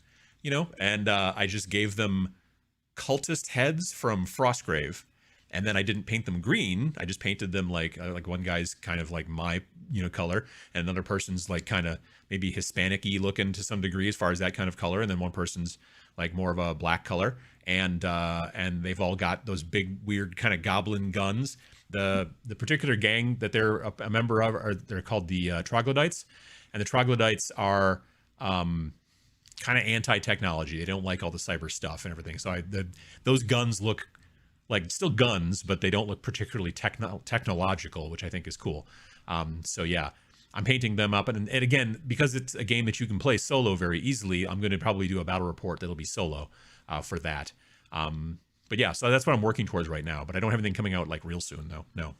you know, and I just gave them cultist heads from Frostgrave. And then I didn't paint them green. I just painted them like one guy's kind of like my, you know, color, and another person's like kind of maybe Hispanic-y looking to some degree as far as that kind of color. And then one person's like more of a black color. And they've all got those big, weird kind of goblin guns. The particular gang that they're a member of, they're called the Troglodytes. And the Troglodytes are kind of anti-technology. They don't like all the cyber stuff and everything. So those guns look like still guns, but they don't look particularly technological, which I think is cool. So yeah, I'm painting them up. And again, because it's a game that you can play solo very easily, I'm going to probably do a battle report that'll be solo for that. But yeah, so that's what I'm working towards right now. But I don't have anything coming out like real soon, though. No.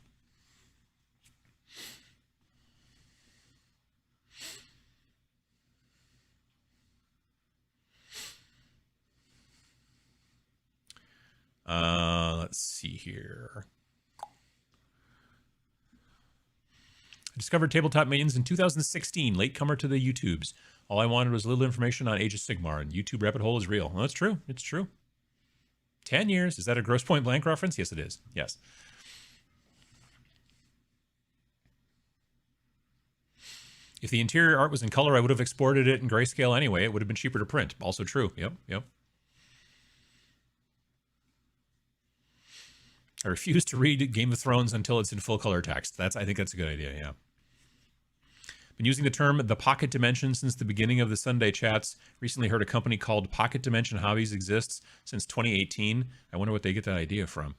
Let's see here. discovered Tabletop Minions in 2016, latecomer to the YouTubes. All I wanted was a little information on Age of Sigmar, and YouTube rabbit hole is real. Well, that's true. It's true. 10 years. Is that a Grosse Point Blank reference? Yes, it is. Yes. If the interior art was in color, I would have exported it in grayscale anyway. It would have been cheaper to print. Also true. Yep, yep. I refuse to read Game of Thrones until it's in full color text. I think that's a good idea, yeah. Been using the term the pocket dimension since the beginning of the Sunday chats. Recently heard a company called Pocket Dimension Hobbies exists since 2018. I wonder what they get that idea from.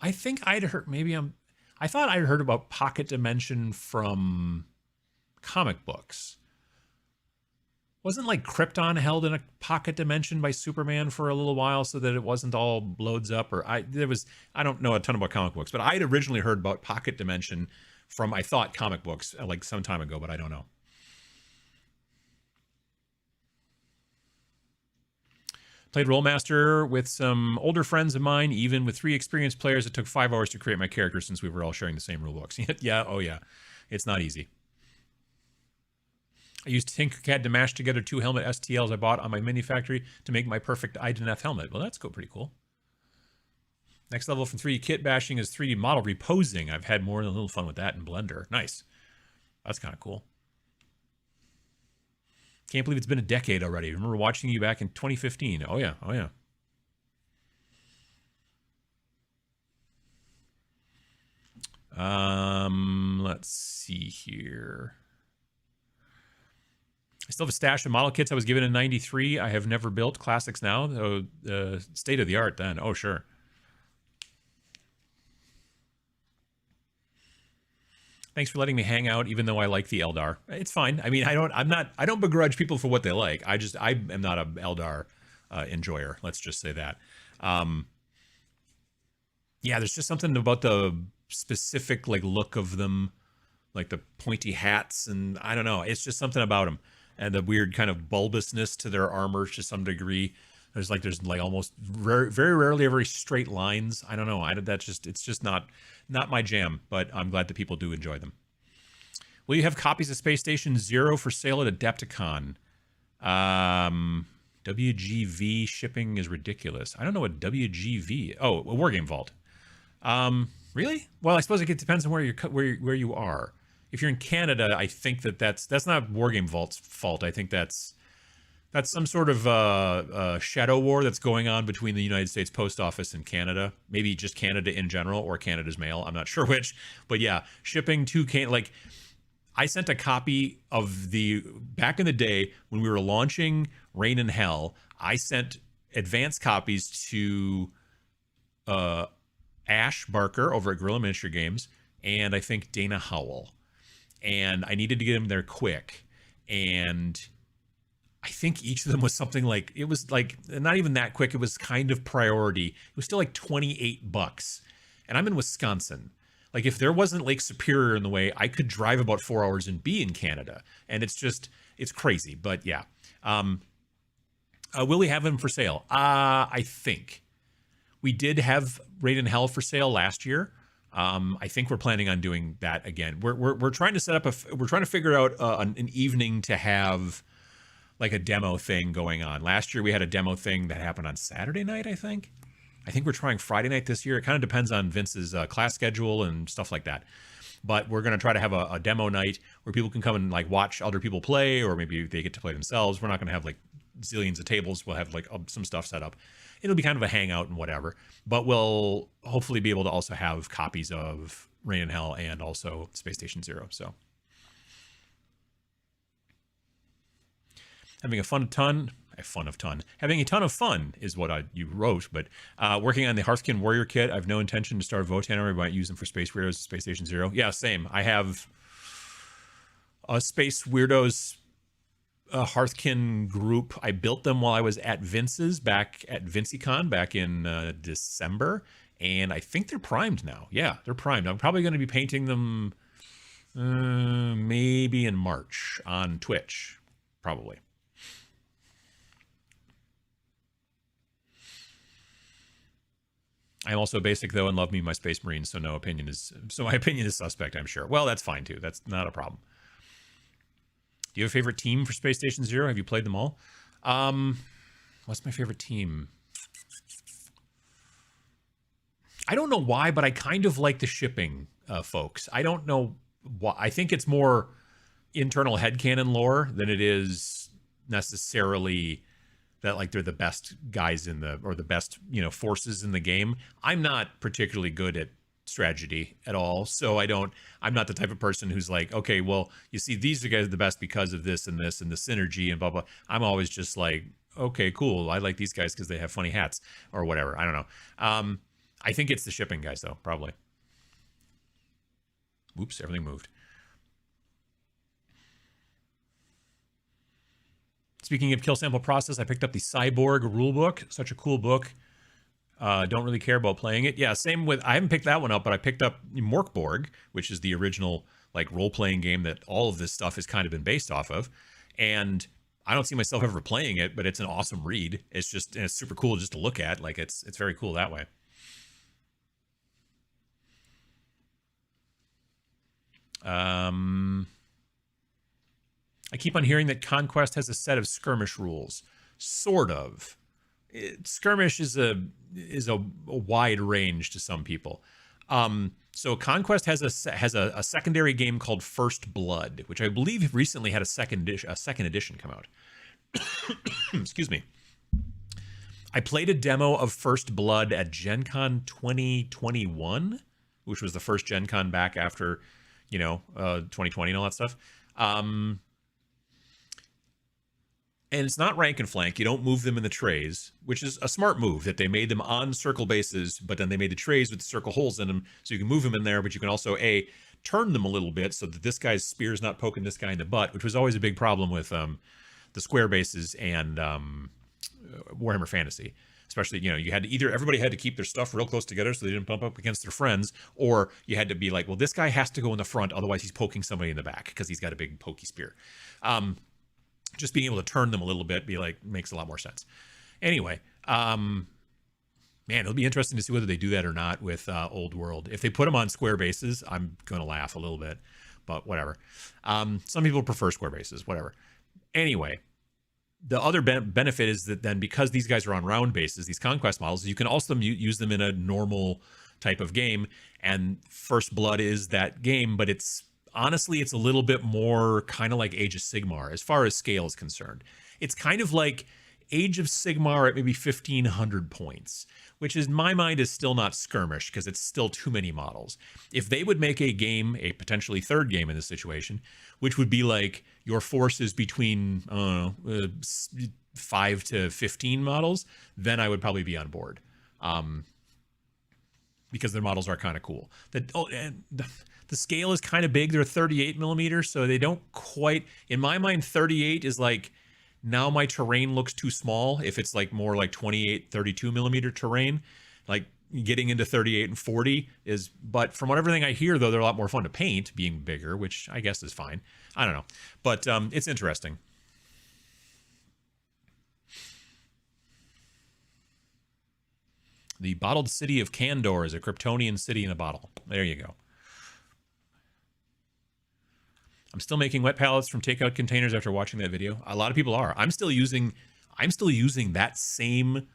I think I'd heard, I thought I'd heard about Pocket Dimension from comic books. Wasn't like Krypton held in a pocket dimension by Superman for a little while so that it wasn't all loads up? Or I don't know a ton about comic books, but I'd originally heard about Pocket Dimension from, I thought, comic books like some time ago, but I don't know. Played Rollmaster with some older friends of mine, even with 3 experienced players. It took 5 hours to create my character since we were all sharing the same rulebooks. Yeah, oh yeah. It's not easy. I used Tinkercad to mash together 2 helmet STLs I bought on my mini factory to make my perfect IDNF helmet. Well, that's pretty cool. Next level from 3D kit bashing is 3D model reposing. I've had more than a little fun with that in Blender. Nice. That's kind of cool. Can't believe it's been a decade already. I remember watching you back in 2015. Oh yeah, oh yeah. Let's see here. I still have a stash of model kits I was given in 93. I have never built classics now, though state of the art then. Oh, sure. Thanks for letting me hang out, even though I like the Eldar. It's fine. I mean, I don't begrudge people for what they like. I am not an Eldar enjoyer. Let's just say that. Yeah, there's just something about the specific like look of them, like the pointy hats, and I don't know. It's just something about them. And the weird kind of bulbousness to their armor to some degree. There's like almost very rarely very straight lines. I don't know. It's just not my jam, but I'm glad that people do enjoy them. Will you have copies of Space Station Zero for sale at Adepticon? WGV shipping is ridiculous. I don't know what WGV. Oh, a Wargame Vault. Really? Well, I suppose it depends on where you are. If you're in Canada, I think that's not Wargame Vault's fault. I think that's some sort of shadow war that's going on between the United States Post Office and Canada. Maybe just Canada in general or Canada's mail. I'm not sure which. But yeah, shipping to Canada. Like, I sent a copy of back in the day when we were launching Rain and Hell, I sent advance copies to Ash Barker over at Guerrilla Miniature Games and I think Dana Howell. And I needed to get them there quick. And I think each of them was something like, it was like, not even that quick. It was kind of priority. It was still like $28. And I'm in Wisconsin. Like, if there wasn't Lake Superior in the way, I could drive about 4 hours and be in Canada. And it's crazy. But yeah. Will we have them for sale? I think. We did have Raid in Hell for sale last year. I think we're planning on doing that again. We're trying to set up we're trying to figure out an evening to have like a demo thing going on. Last year we had a demo thing that happened on Saturday night, I think. I think we're trying Friday night this year. It kind of depends on Vince's class schedule and stuff like that. But we're going to try to have a demo night where people can come and like watch other people play, or maybe they get to play themselves. We're not going to have like zillions of tables. We'll have like some stuff set up. It'll be kind of a hangout and whatever, but we'll hopefully be able to also have copies of Rain and Hell and also Space Station Zero. So having having a ton of fun is what you wrote, but working on the Hearthkin Warrior kit. I have no intention to start Votan, or I might use them for Space Weirdos, Space Station Zero. Yeah, same. I have a Space Weirdos Hearthkin group. I built them while I was at Vince's back at VinceyCon back in December, and I think they're primed now. Yeah, they're primed. I'm probably going to be painting them maybe in March on Twitch, probably. I'm also basic though and love me my Space Marines, so my opinion is suspect, I'm sure. Well, that's fine too. That's not a problem. Do you have a favorite team for Space Station Zero? Have you played them all? What's my favorite team? I don't know why, but I kind of like the shipping folks. I don't know why. I think it's more internal headcanon lore than it is necessarily that like they're the best guys or the best, forces in the game. I'm not particularly good at strategy at all, so I'm not the type of person who's like, okay, well, you see, these are guys the best because of this and this and the synergy and blah blah. I'm always just like, okay, cool, I like these guys because they have funny hats or whatever. I don't know. I think it's the shipping guys though, probably. Oops, everything moved. Speaking of kill sample process, I picked up the Cyborg rulebook. Such a cool book. Don't really care about playing it. Yeah, same with, I haven't picked that one up, but I picked up Morkborg, which is the original like role-playing game that all of this stuff has kind of been based off of. And I don't see myself ever playing it, but it's an awesome read. It's super cool just to look at. Like it's very cool that way. I keep on hearing that Conquest has a set of skirmish rules. Sort of. Skirmish is a wide range to some people. So Conquest has a secondary game called First Blood, which I believe recently had a second edition come out. Excuse me. I played a demo of First Blood at Gen Con 2021, which was the first Gen Con back after, 2020 and all that stuff. And it's not rank and flank. You don't move them in the trays, which is a smart move that they made them on circle bases, but then they made the trays with the circle holes in them so you can move them in there, but you can also turn them a little bit so that this guy's spear is not poking this guy in the butt, which was always a big problem with the square bases and Warhammer Fantasy. Especially, you had to everybody had to keep their stuff real close together so they didn't bump up against their friends, or you had to be like, well, this guy has to go in the front, otherwise he's poking somebody in the back because he's got a big pokey spear. Just being able to turn them a little bit makes a lot more sense. Anyway, man, it'll be interesting to see whether they do that or not with Old World. If they put them on square bases, I'm going to laugh a little bit, but whatever. Some people prefer square bases, whatever. Anyway, the other benefit is that then because these guys are on round bases, these Conquest models, you can also use them in a normal type of game. And First Blood is that game, but honestly, it's a little bit more kind of like Age of Sigmar as far as scale is concerned. It's kind of like Age of Sigmar at maybe 1,500 points, which in my mind is still not skirmish because it's still too many models. If they would make a game, a potentially third game in this situation, which would be like your forces between 5 to 15 models, then I would probably be on board. Because their models are kind of cool. The scale is kind of big. They're 38 millimeters, so they don't quite, in my mind, 38 is like, now my terrain looks too small. If it's like more like 28, 32 millimeter terrain, like getting into 38 and 40 is, but from everything I hear though, they're a lot more fun to paint being bigger, which I guess is fine. I don't know, but it's interesting. The bottled city of Kandor is a Kryptonian city in a bottle. There you go. I'm still making wet pallets from takeout containers after watching that video. A lot of people are. I'm still using that same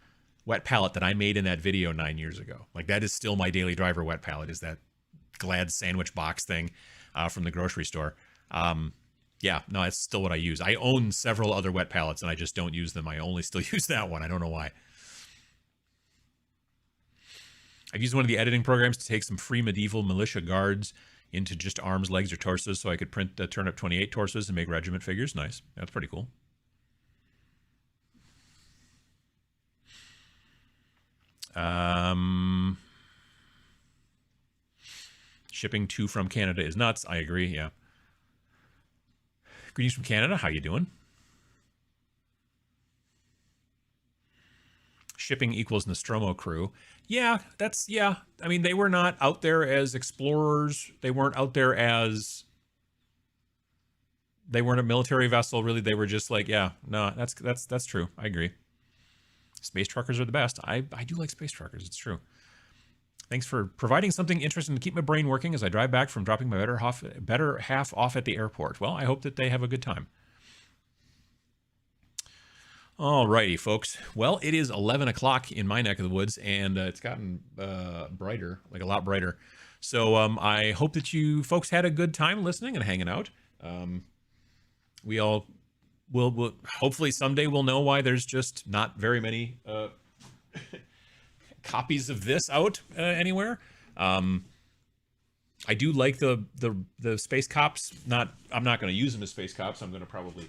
wet pallet that I made in that video 9 years ago. Like that is still my daily driver wet pallet, is that Glad sandwich box thing from the grocery store. Yeah, no, it's still what I use. I own several other wet pallets and I just don't use them. I only still use that one. I don't know why. I've used one of the editing programs to take some free medieval militia guards into just arms, legs, or torsos so I could print turn up 28 torsos and make regiment figures. Nice. That's pretty cool. Shipping to from Canada is nuts. I agree, yeah. Greetings from Canada. How you doing? Shipping equals Nostromo crew. Yeah, yeah. I mean, they were not out there as explorers. They weren't out there as, they weren't a military vessel, really. They were just like, yeah, no, that's true. I agree. Space truckers are the best. I do like space truckers. It's true. Thanks for providing something interesting to keep my brain working as I drive back from dropping my better half off at the airport. Well, I hope that they have a good time. Alrighty, folks. Well, it is 11 o'clock in my neck of the woods, and it's gotten brighter, like a lot brighter. So I hope that you folks had a good time listening and hanging out. We all will hopefully someday we'll know why there's just not very many copies of this out anywhere. I do like the space cops. I'm not going to use them as space cops. I'm going to probably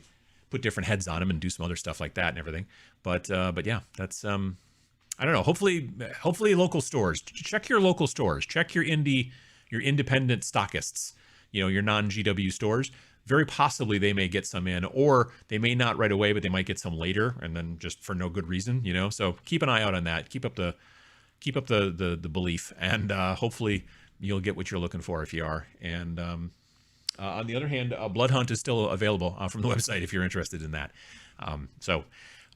put different heads on them and do some other stuff like that and everything. But yeah, that's I don't know. Hopefully local stores. Check your local stores. Check your independent stockists. Your non-GW stores. Very possibly they may get some in, or they may not right away, but they might get some later, and then just for no good reason. So keep an eye out on that. Keep up the belief, and hopefully you'll get what you're looking for if you are. And on the other hand, Blood Hunt is still available from the website if you're interested in that. So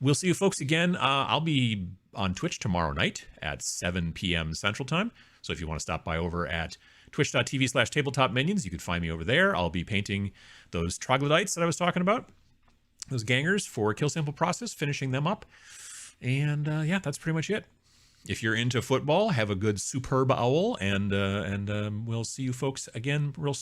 we'll see you folks again. I'll be on Twitch tomorrow night at 7 p.m. Central Time. So if you want to stop by over at twitch.tv/tabletop minions, you can find me over there. I'll be painting those troglodytes that I was talking about, those gangers for Kill Sample Process, finishing them up. And yeah, that's pretty much it. If you're into football, have a good superb owl, and we'll see you folks again real soon.